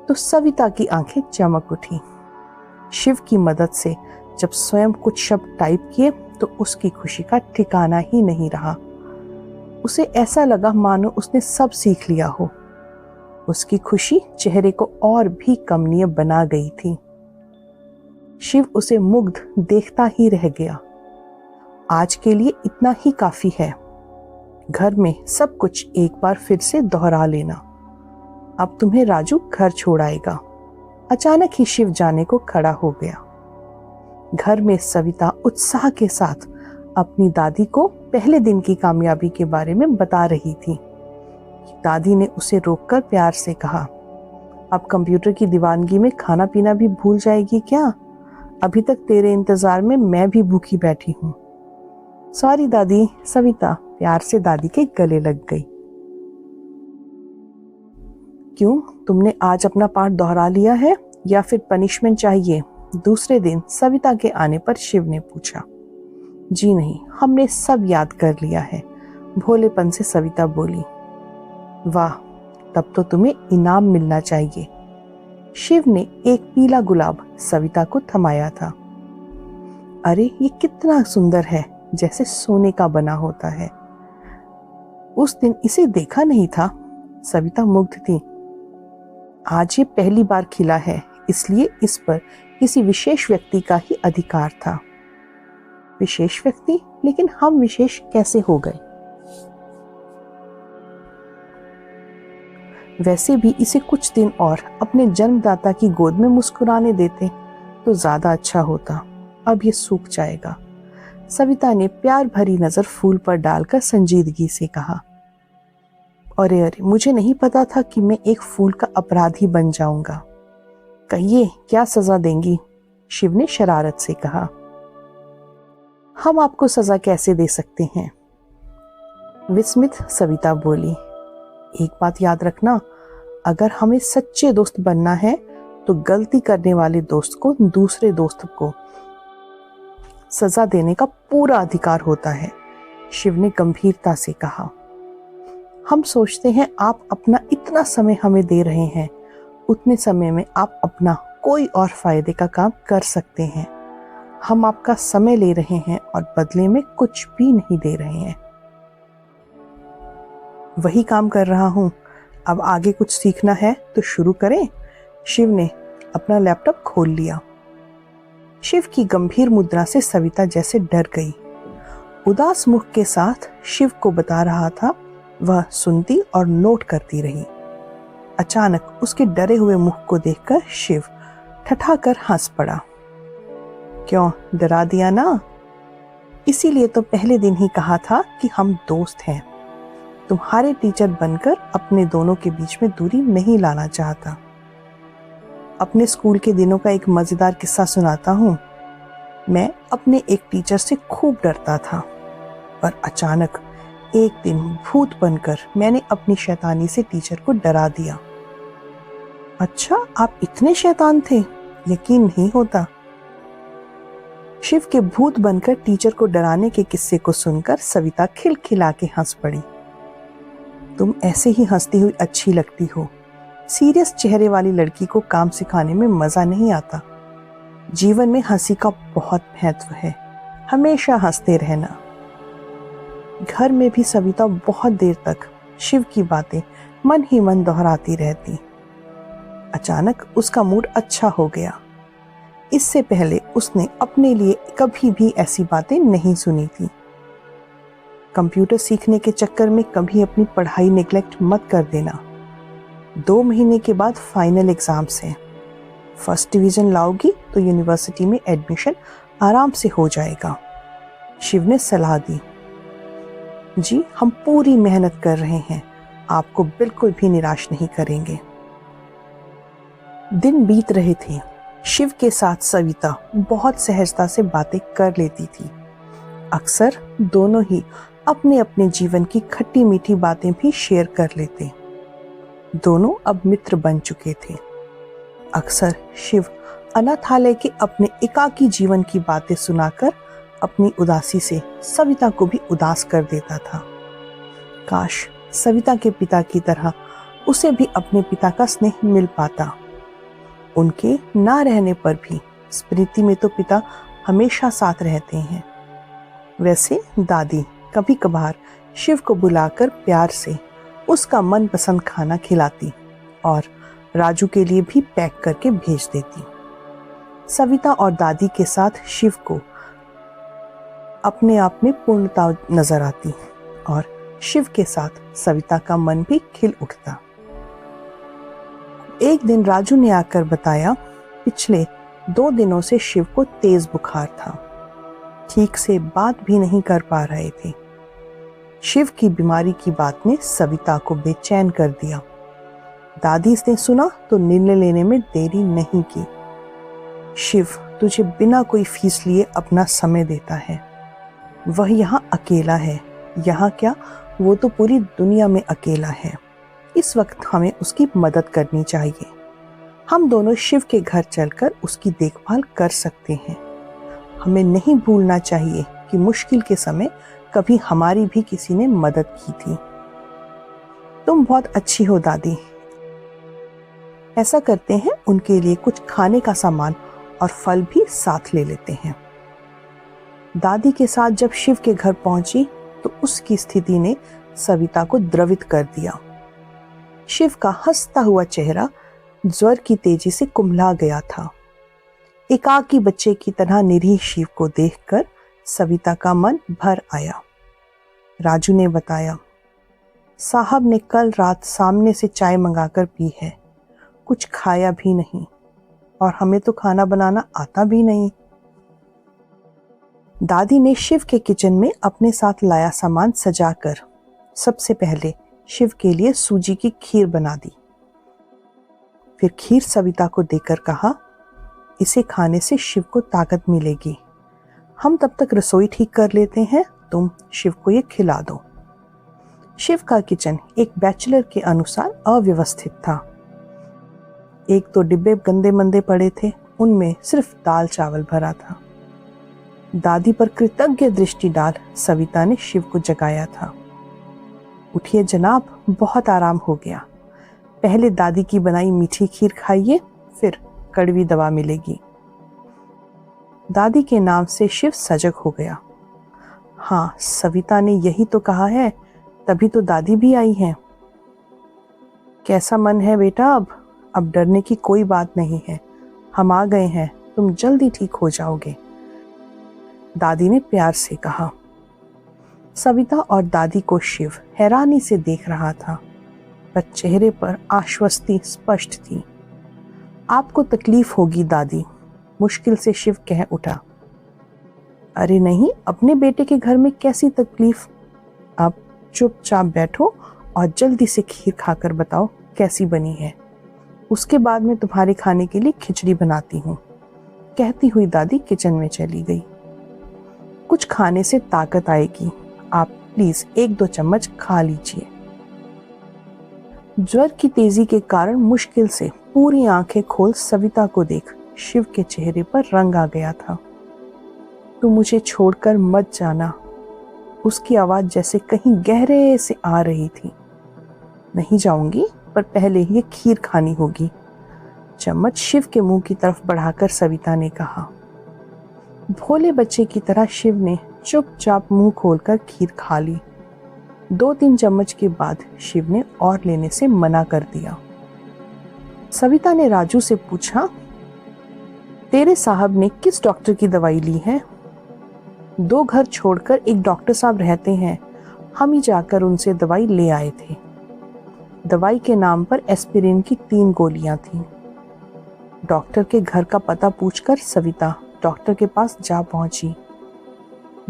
तो सविता की आंखें चमक उठी। शिव की मदद से जब स्वयं कुछ शब्द टाइप किए तो उसकी खुशी का ठिकाना ही नहीं रहा। उसे ऐसा लगा मानो उसने सब सीख लिया हो। उसकी खुशी चेहरे को और भी कमनीय बना गई थी। शिव उसे मुग्ध देखता ही रह गया। आज के लिए इतना ही काफी है। घर में सब कुछ एक बार फिर से दोहरा लेना। अब तुम्हें राजू घर छोड़ आएगा। अचानक ही शिव जाने को खड़ा हो गया। घर में सविता उत्साह के साथ अपनी दादी को पहले दिन की कामयाबी के बारे में बता रही थी। दादी ने उसे रोककर प्यार से कहा, अब कंप्यूटर की दीवानगी में खाना पीना भी भूल जाएगी क्या? अभी तक तेरे इंतजार में मैं भी भूखी बैठी हूँ। सॉरी दादी, सविता प्यार से दादी के गले लग गई। क्यों, तुमने आज अपना पाठ दोहरा लिया है या फिर पनिशमेंट चाहिए? दूसरे दिन सविता के आने पर शिव ने पूछा। जी नहीं, हमने सब याद कर लिया है, भोलेपन से सविता बोली। वाह, तब तो तुम्हें इनाम मिलना चाहिए। शिव ने एक पीला गुलाब सविता को थमाया था। अरे, ये कितना सुंदर है, जैसे सोने का बना होता है। उस दिन इसे देखा नहीं था। सविता मुग्ध थी। आज ये पहली बार खिला है, इसलिए इस पर किसी विशेष व्यक्ति का ही अधिकार था। विशेष व्यक्ति? लेकिन हम विशेष कैसे हो गए? वैसे भी इसे कुछ दिन और अपने जन्मदाता की गोद में मुस्कुराने देते तो ज्यादा अच्छा होता। अब ये सूख जाएगा। सविता ने प्यार भरी नजर फूल पर डालकर संजीदगी से कहा। अरे अरे, मुझे नहीं पता था कि मैं एक फूल का अपराधी बन जाऊंगा। कहिए, क्या सजा देंगी? शिव ने शरारत से कहा। हम आपको सजा कैसे दे सकते हैं? विस्मित सविता बोली। एक बात याद रखना, अगर हमें सच्चे दोस्त बनना है तो गलती करने वाले दोस्त को दूसरे दोस्त को सजा देने का पूरा अधिकार होता है, शिव ने गंभीरता से कहा। हम सोचते हैं आप अपना इतना समय हमें दे रहे हैं, उतने समय में आप अपना कोई और फायदे का काम कर सकते हैं। हम आपका समय ले रहे हैं और बदले में कुछ भी नहीं दे रहे हैं। वही काम कर रहा हूं, अब आगे कुछ सीखना है तो शुरू करें। शिव ने अपना लैपटॉप खोल लिया। शिव की गंभीर मुद्रा से सविता जैसे डर गई। उदास मुख के साथ शिव को बता रहा था, वह सुनती और नोट करती रही। अचानक उसके डरे हुए मुख को देखकर शिव ठठाकर हंस पड़ा। क्यों, डरा दिया ना? इसीलिए तो पहले दिन ही कहा था कि हम दोस्त हैं। तुम्हारे टीचर बनकर अपने दोनों के बीच में दूरी नहीं लाना चाहता। अपने स्कूल के दिनों का एक मजेदार किस्सा सुनाता हूँ। मैं अपने एक टीचर से खूब डरता था, पर अचानक एक दिन भूत बनकर मैंने अपनी शैतानी से टीचर को डरा दिया। अच्छा, आप इतने शैतान थे? यकीन नहीं होता। शिव के भूत बनकर टीचर को डराने के किस्से को सुनकर सविता खिलखिला के हंस पड़ी। तुम ऐसे ही हंसती हुई अच्छी लगती हो। सीरियस चेहरे वाली लड़की को काम सिखाने में मजा नहीं आता। जीवन में हंसी का बहुत महत्व है, हमेशा हंसते रहना। घर में भी सविता बहुत देर तक शिव की बातें मन ही मन दोहराती रहती। अचानक उसका मूड अच्छा हो गया। इससे पहले उसने अपने लिए कभी भी ऐसी बातें नहीं सुनी थी। कंप्यूटर सीखने के चक्कर में कभी अपनी पढ़ाई नेग्लेक्ट मत कर देना। 2 महीने के बाद फाइनल एग्जाम्स हैं। फर्स्ट डिवीजन लाओगी तो यूनिवर्सिटी में एडमिशन आराम से हो जाएगा। शिव ने सलाह दी। जी, हम पूरी मेहनत कर रहे हैं, आपको बिल्कुल भी निराश नहीं करेंगे। दिन बीत रहे थे। शिव के साथ सविता बहुत सहजता से बातें कर लेती थी। अक्सर दोनों ही अपने अपने जीवन की खट्टी मीठी बातें भी शेयर कर लेते। दोनों अब मित्र बन चुके थे। अक्सर शिव अनाथालय के अपने एकाकी जीवन की बातें सुनाकर अपनी उदासी से सविता को भी उदास कर देता था। काश सविता के पिता की तरह उसे भी अपने पिता का स्नेह मिल पाता। उनके ना रहने पर भी स्मृति में तो पिता हमेशा साथ रहते हैं। वैसे दादी कभी कभार शिव को बुलाकर प्यार से उसका मनपसंद खाना खिलाती और राजू के लिए भी पैक करके भेज देती। सविता और दादी के साथ शिव को अपने आप में पूर्णता नजर आती और शिव के साथ सविता का मन भी खिल उठता। एक दिन राजू ने आकर बताया, पिछले 2 दिनों से शिव को तेज बुखार था। ठीक से बात भी नहीं कर पा रहे थे। शिव की बीमारी की बात ने सविता को बेचैन कर दिया। दादी ने सुना तो निर्णय लेने में देरी नहीं की। शिव तुझे बिना कोई फीस लिए अपना समय देता है। वह यहाँ अकेला है। यहाँ क्या, वो तो पूरी दुनिया में अकेला है। इस वक्त हमें उसकी मदद करनी चाहिए। हम दोनों शिव के घर चलकर उसकी देखभाल कर सकते हैं। हमें नहीं भूलना चाहिए कि मुश्किल के समय कभी हमारी भी किसी ने मदद की थी। तुम बहुत अच्छी हो दादी। ऐसा करते हैं, उनके लिए कुछ खाने का सामान और फल भी साथ ले लेते हैं। दादी के साथ जब शिव के घर पहुंची तो उसकी स्थिति ने सविता को द्रवित कर दिया। शिव का हंसता हुआ चेहरा ज्वर की तेजी से कुम्हला गया था। एकाकी बच्चे की तरह निरीह शिव को देखकर सविता का मन भर आया। राजू ने बताया, साहब ने कल रात सामने से चाय मंगाकर पी है, कुछ खाया भी नहीं और हमें तो खाना बनाना आता भी नहीं। दादी ने शिव के किचन में अपने साथ लाया सामान सजाकर सबसे पहले शिव के लिए सूजी की खीर बना दी। फिर खीर सविता को देकर कहा, इसे खाने से शिव को ताकत मिलेगी। हम तब तक रसोई ठीक कर लेते हैं, तुम शिव को ये खिला दो। शिव का किचन एक बैचलर के अनुसार अव्यवस्थित था। एक तो डिब्बे गंदे मंदे पड़े थे, उनमें सिर्फ दाल चावल भरा था। दादी पर कृतज्ञ दृष्टि डाल सविता ने शिव को जगाया था। उठिए जनाब, बहुत आराम हो गया। पहले दादी की बनाई मीठी खीर खाइए, फिर कड़वी दवा मिलेगी। दादी के नाम से शिव सजग हो गया। हाँ, सविता ने यही तो कहा है, तभी तो दादी भी आई हैं। कैसा मन है बेटा? अब डरने की कोई बात नहीं है। हम आ गए हैं, तुम जल्दी ठीक हो जाओगे, दादी ने प्यार से कहा। सविता और दादी को शिव हैरानी से देख रहा था, पर चेहरे पर आश्वस्ति स्पष्ट थी। आपको तकलीफ होगी दादी, मुश्किल से शिव कह उठा। अरे नहीं, अपने बेटे के घर में कैसी तकलीफ। आप चुपचाप बैठो और जल्दी से खीर खाकर बताओ कैसी बनी है। उसके बाद मैं तुम्हारे खाने के लिए खिचड़ी बनाती हूँ, कहती हुई दादी किचन में चली गई। कुछ खाने से ताकत आएगी, आप प्लीज 1-2 चम्मच खा लीजिए। ज्वर की तेजी के कारण मुश्किल से पूरी आंखें खोल सविता को देख शिव के चेहरे पर रंग आ गया था। तू मुझे छोड़कर मत जाना। उसकी आवाज जैसे कहीं गहरे से आ रही थी। नहीं जाऊंगी, पर पहले ये खीर खानी होगी, चम्मच शिव के मुंह की तरफ बढ़ाकर सविता ने कहा। भोले बच्चे की तरह शिव ने चुपचाप मुंह खोलकर खीर खा ली। 2-3 चम्मच के बाद शिव ने और लेने से मना कर दिया। सविता ने राजू से पूछा, तेरे साहब ने किस डॉक्टर की दवाई ली है? 2 घर छोड़कर एक डॉक्टर साहब रहते हैं, हम ही जाकर उनसे दवाई ले आए थे। दवाई के नाम पर एस्पिरिन की 3 गोलियां थीं। डॉक्टर के घर का पता पूछकर सविता डॉक्टर के पास जा पहुंची।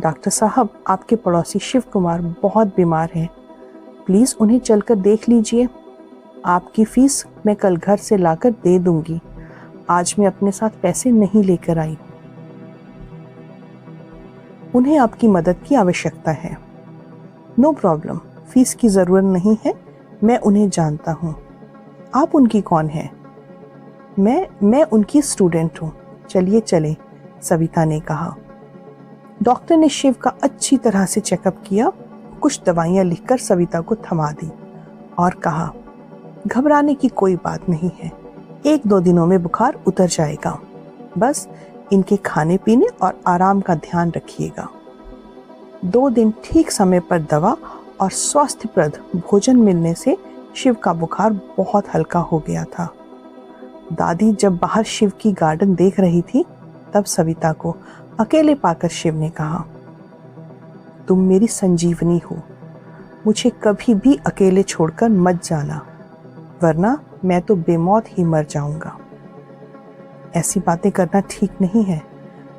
डॉक्टर साहब, आपके पड़ोसी शिव कुमार बहुत बीमार हैं, प्लीज उन्हें चलकर देख लीजिए। आपकी फीस मैं कल घर से लाकर दे दूंगी, आज मैं अपने साथ पैसे नहीं लेकर आई। उन्हें आपकी मदद की आवश्यकता है। नो प्रॉब्लम, फीस की जरूरत नहीं है, मैं उन्हें जानता हूँ। आप उनकी कौन है? मैं उनकी स्टूडेंट हूँ। चलिए चले, सविता ने कहा। डॉक्टर ने शिव का अच्छी तरह से चेकअप किया, कुछ दवाइयां लिखकर सविता को थमा दी और कहा, घबराने की कोई बात नहीं है, 1-2 दिनों में बुखार उतर जाएगा, बस इनके खाने पीने और आराम का ध्यान रखिएगा। 2 दिन ठीक समय पर दवा और स्वास्थ्यप्रद भोजन मिलने से शिव का बुखार बहुत हल्का हो गया था। दादी जब बाहर शिव की गार्डन देख रही थी, तब सविता को अकेले पाकर शिव ने कहा, तुम मेरी संजीवनी हो, मुझे कभी भी अकेले छोड़कर मत जाना, वरना मैं तो बेमौत ही मर जाऊंगा। ऐसी बातें करना ठीक नहीं है,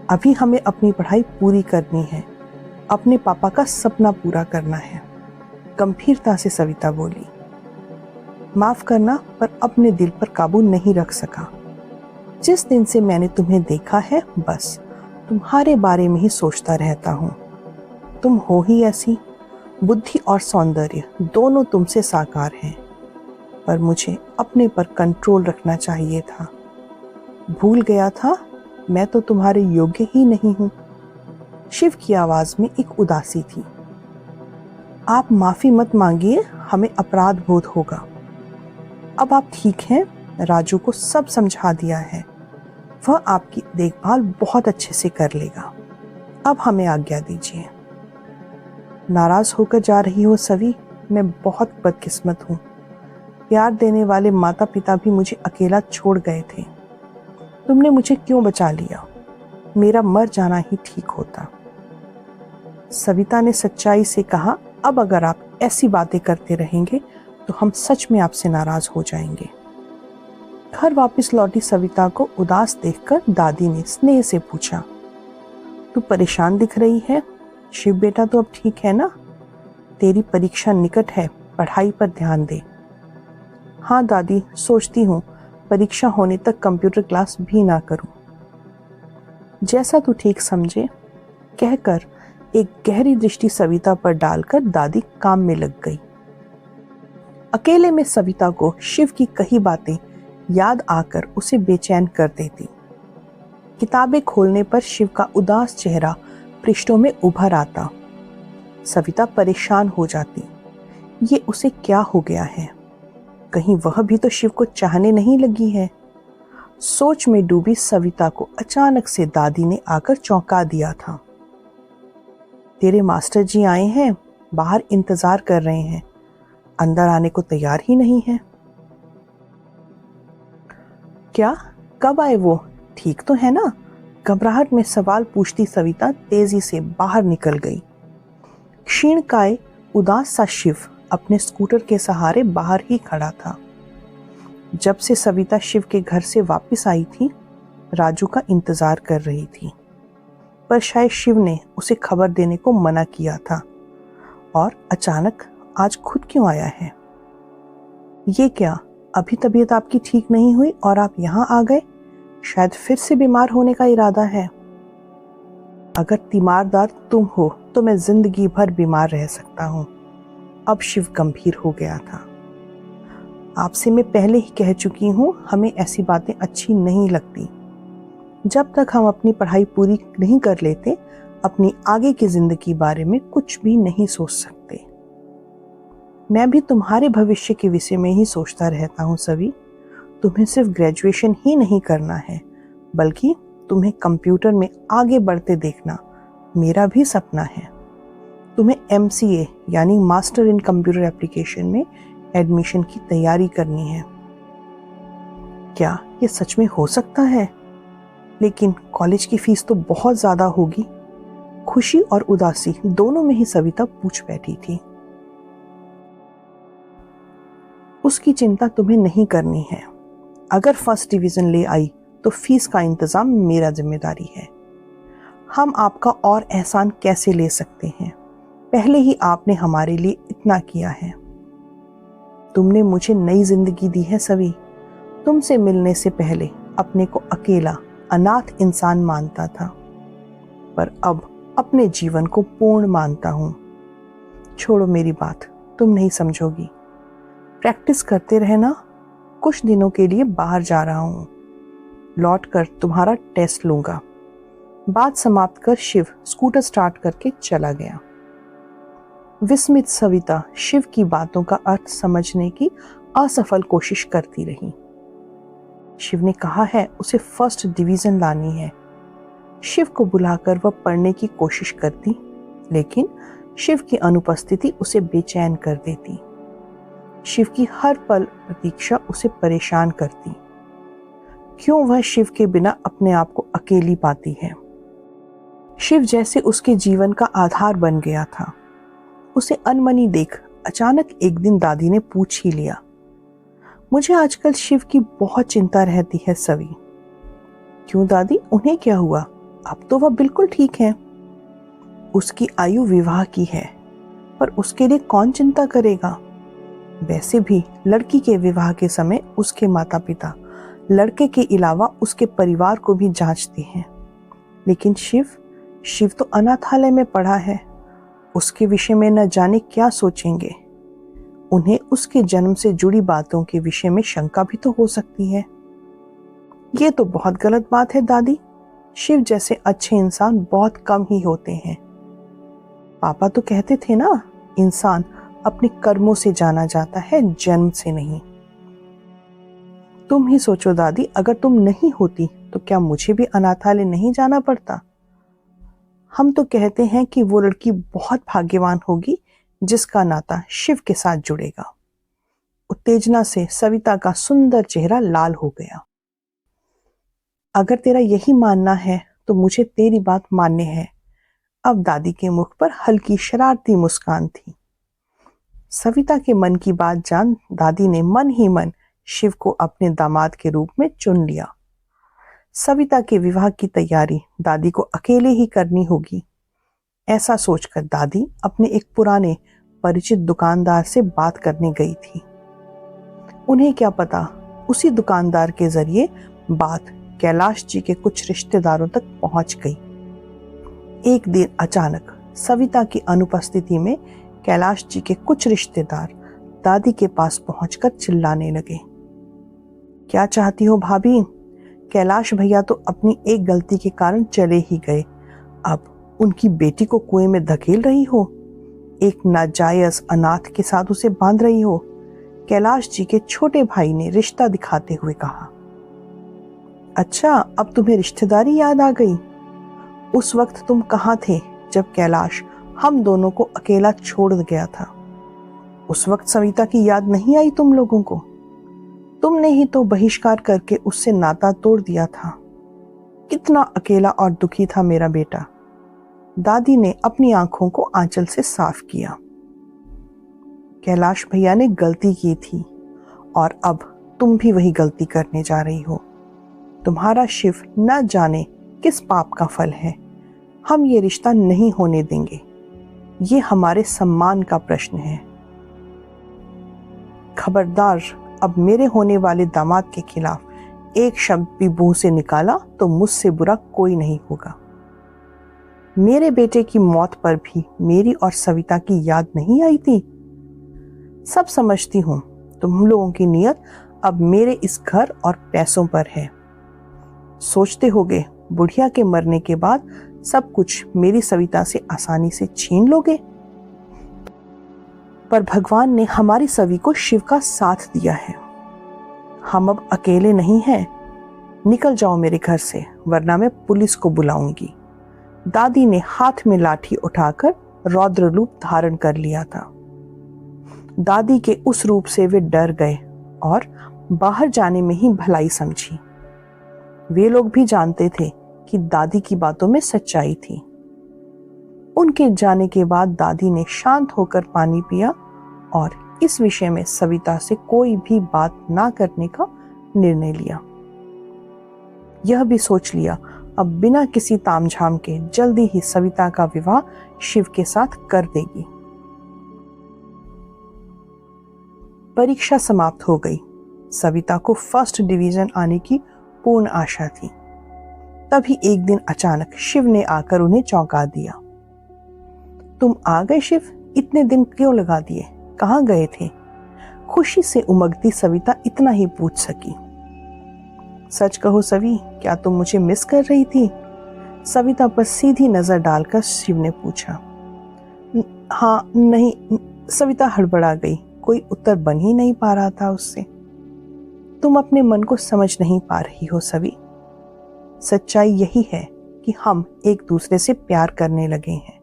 अभी हमें अपनी पढ़ाई पूरी करनी है, अपने पापा का सपना पूरा करना है, गंभीरता से सविता बोली। माफ करना, पर अपने दिल पर काबू नहीं रख सका। जिस दिन से मैंने तुम्हें देखा है, बस तुम्हारे बारे में ही सोचता रहता हूँ। तुम हो ही ऐसी, बुद्धि और सौंदर्य दोनों तुमसे साकार हैं, पर मुझे अपने पर कंट्रोल रखना चाहिए था। भूल गया था, मैं तो तुम्हारे योग्य ही नहीं हूँ। शिव की आवाज में एक उदासी थी। आप माफी मत मांगिए, हमें अपराध बोध होगा। अब आप ठीक हैं, राजू को सब समझा दिया है, वह आपकी देखभाल बहुत अच्छे से कर लेगा। अब हमें आज्ञा दीजिए। नाराज होकर जा रही हो सवी, मैं बहुत बदकिस्मत हूँ। प्यार देने वाले माता पिता भी मुझे अकेला छोड़ गए थे। तुमने मुझे क्यों बचा लिया? मेरा मर जाना ही ठीक होता। सविता ने सच्चाई से कहा, अब अगर आप ऐसी बातें करते रहेंगे तो हम सच में आपसे नाराज हो जाएंगे। घर वापस लौटी सविता को उदास देखकर दादी ने स्नेह से पूछा, तू परेशान दिख रही है? शिव बेटा तो अब ठीक है ना? तेरी परीक्षा निकट है, पढ़ाई पर ध्यान दे। हाँ दादी, सोचती हूँ परीक्षा होने तक कंप्यूटर क्लास भी ना करूं। जैसा तू ठीक समझे, कहकर एक गहरी दृष्टि सविता पर डालकर दादी काम में लग गई। अकेले में सविता को शिव की कही बातें याद आकर उसे बेचैन कर देती। किताबें खोलने पर शिव का उदास चेहरा पृष्ठों में उभर आता। सविता परेशान हो जाती। ये उसे क्या हो गया है? कहीं वह भी तो शिव को चाहने नहीं लगी है? सोच में डूबी सविता को अचानक से दादी ने आकर चौंका दिया था। तेरे मास्टर जी आए हैं, बाहर इंतजार कर रहे हैं, अंदर आने को तैयार ही नहीं है। क्या? कब आए वो? ठीक तो है ना? घबराहट में सवाल पूछती सविता तेजी से बाहर निकल गई। क्षीणकाय उदास सा शिव अपने स्कूटर के सहारे बाहर ही खड़ा था। जब से सविता शिव के घर से वापस आई थी, राजू का इंतजार कर रही थी। पर शायद शिव ने उसे खबर देने को मना किया था। और अचानक आज खुद क्यों आया है? ये क्या, अभी तबीयत आपकी ठीक नहीं हुई और आप यहाँ आ गए? शायद फिर से बीमार होने का इरादा है। अगर तीमारदार तुम हो तो मैं जिंदगी भर बीमार रह सकता हूँ। अब शिव गंभीर हो गया था। आपसे मैं पहले ही कह चुकी हूँ, हमें ऐसी बातें अच्छी नहीं लगती। जब तक हम अपनी पढ़ाई पूरी नहीं कर लेते, अपनी आगे की जिंदगी बारे में कुछ भी नहीं सोच सकते। मैं भी तुम्हारे भविष्य के विषय में ही सोचता रहता हूँ सभी। तुम्हें सिर्फ ग्रेजुएशन ही नहीं करना है, बल्कि तुम्हें कंप्यूटर में आगे बढ़ते देखना मेरा भी सपना है। तुम्हें MCA यानी मास्टर इन कंप्यूटर एप्लीकेशन में एडमिशन की तैयारी करनी है। क्या ये सच में हो सकता है? लेकिन कॉलेज की फीस तो बहुत ज्यादा होगी। खुशी और उदासी दोनों में ही सविता पूछ बैठी थी। उसकी चिंता तुम्हें नहीं करनी है। अगर फर्स्ट डिवीजन ले आई तो फीस का इंतजाम मेरा जिम्मेदारी है। हम आपका और एहसान कैसे ले सकते हैं? पहले ही आपने हमारे लिए इतना किया है। तुमने मुझे नई जिंदगी दी है सभी। तुमसे मिलने से पहले अपने को अकेला अनाथ इंसान मानता था, पर अब अपने जीवन को पूर्ण मानता हूं। छोड़ो मेरी बात, तुम नहीं समझोगी। प्रैक्टिस करते रहना। कुछ दिनों के लिए बाहर जा रहा हूं। लौट कर तुम्हारा टेस्ट लूंगा। बात समाप्त कर शिव स्कूटर स्टार्ट करके चला गया। विस्मित सविता शिव की बातों का अर्थ समझने की असफल कोशिश करती रही। शिव ने कहा है उसे फर्स्ट डिवीजन लानी है। शिव को बुलाकर वह पढ़ने की कोशिश करती, लेकिन शिव की अनुपस्थिति उसे बेचैन कर देती। शिव की हर पल प्रतीक्षा उसे परेशान करती। क्यों वह शिव के बिना अपने आप को अकेली पाती है? शिव जैसे उसके जीवन का आधार बन गया था। उसे अनमनी देख अचानक एक दिन दादी ने पूछ ही लिया, मुझे आजकल शिव की बहुत चिंता रहती है सवी। क्यों दादी, उन्हें क्या हुआ? अब तो वह बिल्कुल ठीक है। उसकी आयु विवाह की है, पर उसके लिए कौन चिंता करेगा? वैसे भी लड़की के विवाह के समय उसके माता पिता लड़के के अलावा उसके परिवार को भी जांचते हैं। लेकिन शिव तो अनाथालय में पड़ा है। उसके विषय में न जाने क्या सोचेंगे। उन्हें उसके जन्म से जुड़ी बातों के विषय में शंका भी तो हो सकती है। ये तो बहुत गलत बात है दादी। शिव जैसे अच्छे इंसान बहुत कम ही होते हैं। पापा तो कहते थे ना, इंसान अपने कर्मों से जाना जाता है, जन्म से नहीं। तुम ही सोचो दादी, अगर तुम नहीं होती तो क्या मुझे भी अनाथालय नहीं जाना पड़ता? हम तो कहते हैं कि वो लड़की बहुत भाग्यवान होगी जिसका नाता शिव के साथ जुड़ेगा। उत्तेजना से सविता का सुंदर चेहरा लाल हो गया। अगर तेरा यही मानना है तो मुझे तेरी बात मानने है। अब दादी के मुख पर हल्की शरारती मुस्कान थी। सविता के मन की बात जान दादी ने मन ही मन शिव को अपने दामाद के रूप में चुन लिया। सविता के विवाह की तैयारी दादी को अकेले ही करनी होगी। ऐसा सोचकर दादी अपने एक पुराने परिचित दुकानदार से बात करने गई थी। उन्हें क्या पता, उसी दुकानदार के जरिए बात कैलाश जी के कुछ रिश्तेदारों तक पहुंच गई। एक दिन अचानक सविता की अनुपस्थिति में कैलाश जी के कुछ रिश्तेदार दादी के पास पहुंचकर चिल्लाने लगे, क्या चाहती हो भाभी? कैलाश भैया तो अपनी एक गलती के कारण चले ही गए, अब उनकी बेटी को कुएं में धकेल रही हो? एक नाजायज अनाथ के साथ उसे बांध रही हो? कैलाश जी के छोटे भाई ने रिश्ता दिखाते हुए कहा। अच्छा, अब तुम्हें रिश्तेदारी याद आ गई? उस वक्त तुम कहाँ थे जब कैलाश हम दोनों को अकेला छोड़ गया था? उस वक्त सविता की याद नहीं आई तुम लोगों को? तुमने ही तो बहिष्कार करके उससे नाता तोड़ दिया था। कितना अकेला और दुखी था मेरा बेटा। दादी ने अपनी आंखों को आंचल से साफ किया। कैलाश भैया ने गलती की थी और अब तुम भी वही गलती करने जा रही हो। तुम्हारा शिव न जाने किस पाप का फल है। हम ये रिश्ता नहीं होने देंगे। ये हमारे सम्मान का प्रश्न है। खबरदार, अब मेरे होने वाले दामाद के खिलाफ एक शब्द भी मुंह से निकाला तो मुझसे बुरा कोई नहीं होगा। मेरे बेटे की मौत पर भी मेरी और सविता की याद नहीं आई थी। सब समझती हूँ, तुम लोगों की नीयत अब मेरे इस घर और पैसों पर है। सोचते होगे बुढ़िया के मरने के बाद सब कुछ मेरी सविता से आसानी से छीन लोगे, पर भगवान ने हमारी सवि को शिव का साथ दिया है। हम अब अकेले नहीं हैं। निकल जाओ मेरे घर से, वरना मैं पुलिस को बुलाऊंगी। दादी ने हाथ में लाठी उठाकर रौद्र रूप धारण कर लिया था। दादी के उस रूप से वे डर गए और बाहर जाने में ही भलाई समझी। वे लोग भी जानते थे कि दादी की बातों में सच्चाई थी। उनके जाने के बाद दादी ने शांत होकर पानी पिया और इस विषय में सविता से कोई भी बात ना करने का निर्णय लिया। यह भी सोच लिया अब बिना किसी तामझाम के जल्दी ही सविता का विवाह शिव के साथ कर देगी। परीक्षा समाप्त हो गई। सविता को फर्स्ट डिवीजन आने की पूर्ण आशा थी। तभी एक दिन अचानक शिव ने आकर उन्हें चौंका दिया। तुम आ गए शिव, इतने दिन क्यों लगा दिए, कहाँ गए थे? खुशी से उमगती सविता इतना ही पूछ सकी। सच कहो सवी, क्या तुम मुझे मिस कर रही थी? सविता पर सीधी नजर डालकर शिव ने पूछा। हाँ नहीं, सविता हड़बड़ा गई। कोई उत्तर बन ही नहीं पा रहा था उससे। तुम अपने मन को समझ नहीं पा रही हो सवी। सच्चाई यही है कि हम एक दूसरे से प्यार करने लगे हैं,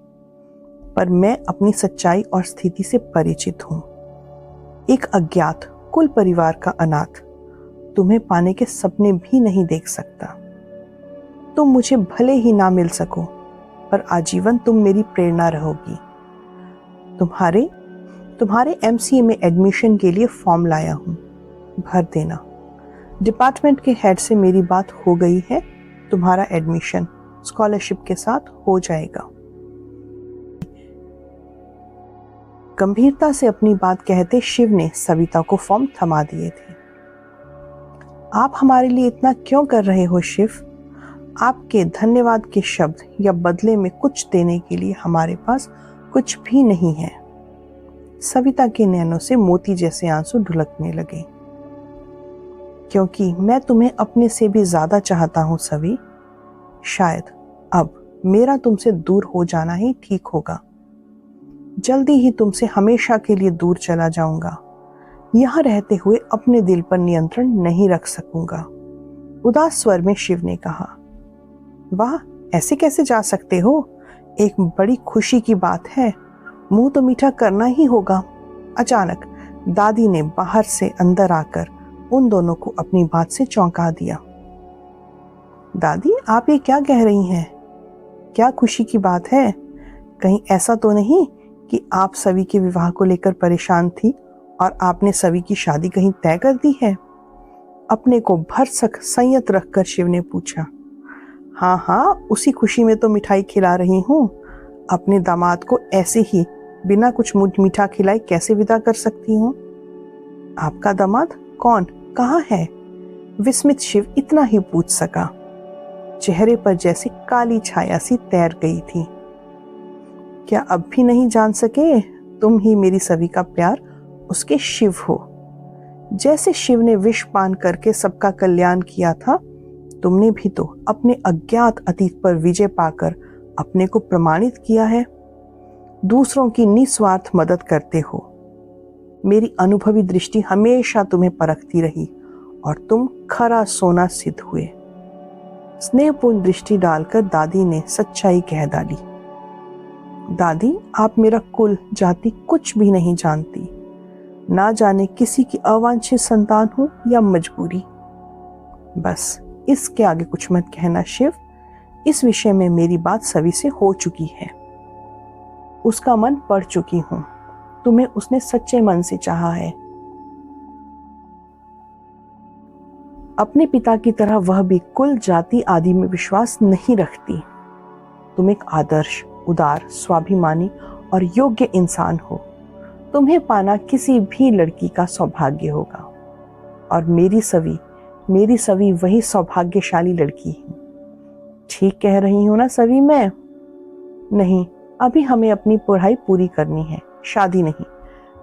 पर मैं अपनी सच्चाई और स्थिति से परिचित हूं। एक अज्ञात कुल परिवार का अनाथ तुम्हें पाने के सपने भी नहीं देख सकता। तुम मुझे भले ही ना मिल सको, पर आजीवन तुम मेरी प्रेरणा रहोगी। तुम्हारे एमसीए में एडमिशन के लिए फॉर्म लाया हूं, भर देना। डिपार्टमेंट के हेड से मेरी बात हो गई है। तुम्हारा एडमिशन स्कॉलरशिप के साथ हो जाएगा। गंभीरता से अपनी बात कहते शिव ने सविता को फॉर्म थमा दिए थे। आप हमारे लिए इतना क्यों कर रहे हो शिव? आपके धन्यवाद के शब्द या बदले में कुछ देने के लिए हमारे पास कुछ भी नहीं है। सविता के नैनों से मोती जैसे आंसू ढुलकने लगे। क्योंकि मैं तुम्हें अपने से भी ज्यादा चाहता हूं सवी। शायद अब मेरा तुमसे दूर हो जाना ही ठीक होगा। जल्दी ही तुमसे हमेशा के लिए दूर चला जाऊंगा। यहां रहते हुए अपने दिल पर नियंत्रण नहीं रख सकूंगा। उदास स्वर में शिव ने कहा। वाह, ऐसे कैसे जा सकते हो? एक बड़ी खुशी की बात है, मुंह तो मीठा करना ही होगा। अचानक दादी ने बाहर से अंदर आकर उन दोनों को अपनी बात से चौंका दिया। दादी, आप ये क्या कह रही हैं? क्या खुशी की बात है? कहीं ऐसा तो नहीं कि आप सवी के विवाह को लेकर परेशान थी और आपने सवी की शादी कहीं तय कर दी है? अपने को भरसक संयत रखकर शिव ने पूछा। हाँ हाँ, उसी खुशी में तो मिठाई खिला रही हूँ। अपने दामाद को ऐसे ही बिना कुछ मीठा खिलाए कैसे विदा कर सकती हूँ? आपका दामाद कौन, कहाँ है? विस्मित शिव इतना ही पूछ सका। चेहरे पर जैसी काली छाया सी तैर गई थी। क्या अब भी नहीं जान सके? तुम ही मेरी सवी का प्यार उसके शिव हो। जैसे शिव ने विष पान करके सबका कल्याण किया था, तुमने भी तो अपने अज्ञात अतीत पर विजय पाकर अपने को प्रमाणित किया है। दूसरों की निस्वार्थ मदद करते हो। मेरी अनुभवी दृष्टि हमेशा तुम्हें परखती रही और तुम खरा सोना सिद्ध हुए। स्नेहपूर्ण दृष्टि डालकर दादी ने सच्चाई कह डाली। दादी, आप मेरा कुल जाति कुछ भी नहीं जानती। ना जाने किसी की अवांछित संतान हूं या मजबूरी। बस इसके आगे कुछ मत कहना शिव। इस विषय में मेरी बात सवी से हो चुकी है। उसका मन पढ़ चुकी हूं। तुम्हें उसने सच्चे मन से चाहा है। अपने पिता की तरह वह भी कुल जाति आदि में विश्वास नहीं रखती। तुम एक आदर्श, उदार, स्वाभिमानी और योग्य इंसान हो। तुम्हें पाना किसी भी लड़की का सौभाग्य होगा और मेरी सवी वही सौभाग्यशाली लड़की है। ठीक कह रही हूं ना सवी मैं? नहीं, अभी हमें अपनी पढ़ाई पूरी करनी है, शादी नहीं,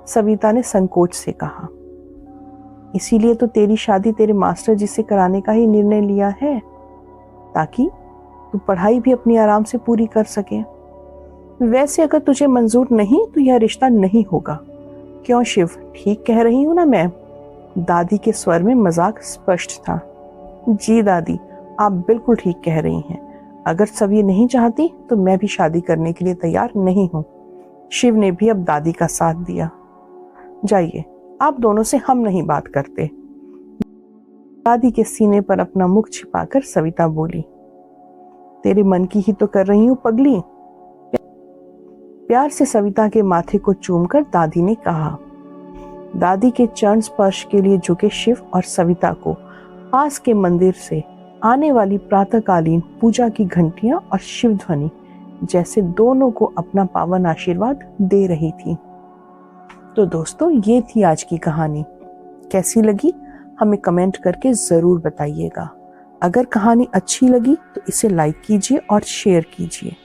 सविता ने संकोच से कहा। इसीलिए तो तेरी शादी तेरे मास्टर जी से कराने का ही निर्णय लिया है, ताकि तू पढ़ाई भी अपनी आराम से पूरी कर सके। वैसे अगर तुझे मंजूर नहीं तो यह रिश्ता नहीं होगा। क्यों शिव, ठीक कह रही हूं ना मैं? दादी के स्वर में मजाक स्पष्ट था। जी दादी, आप बिल्कुल ठीक कह रही हैं। अगर सब ये नहीं चाहती तो मैं भी शादी करने के लिए तैयार नहीं हूँ। शिव ने भी अब दादी का साथ दिया। जाइए, आप दोनों से हम नहीं बात करते। दादी के सीने पर अपना मुख छिपाकर सविता बोली। तेरे मन की ही तो कर रही हूँ पगली। प्यार से सविता के माथे को चूमकर दादी ने कहा। दादी के चरण स्पर्श के लिए झुके शिव और सविता को पास के मंदिर से आने वाली प्रातःकालीन पूजा की घंटियां और शिव ध्वनि जैसे दोनों को अपना पावन आशीर्वाद दे रही थी। तो दोस्तों, ये थी आज की कहानी। कैसी लगी हमें कमेंट करके जरूर बताइएगा। अगर कहानी अच्छी लगी तो इसे लाइक कीजिए और शेयर कीजिए।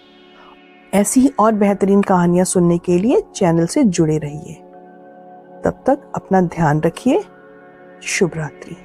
ऐसी ही और बेहतरीन कहानियां सुनने के लिए चैनल से जुड़े रहिए। तब तक अपना ध्यान रखिए। शुभ रात्रि।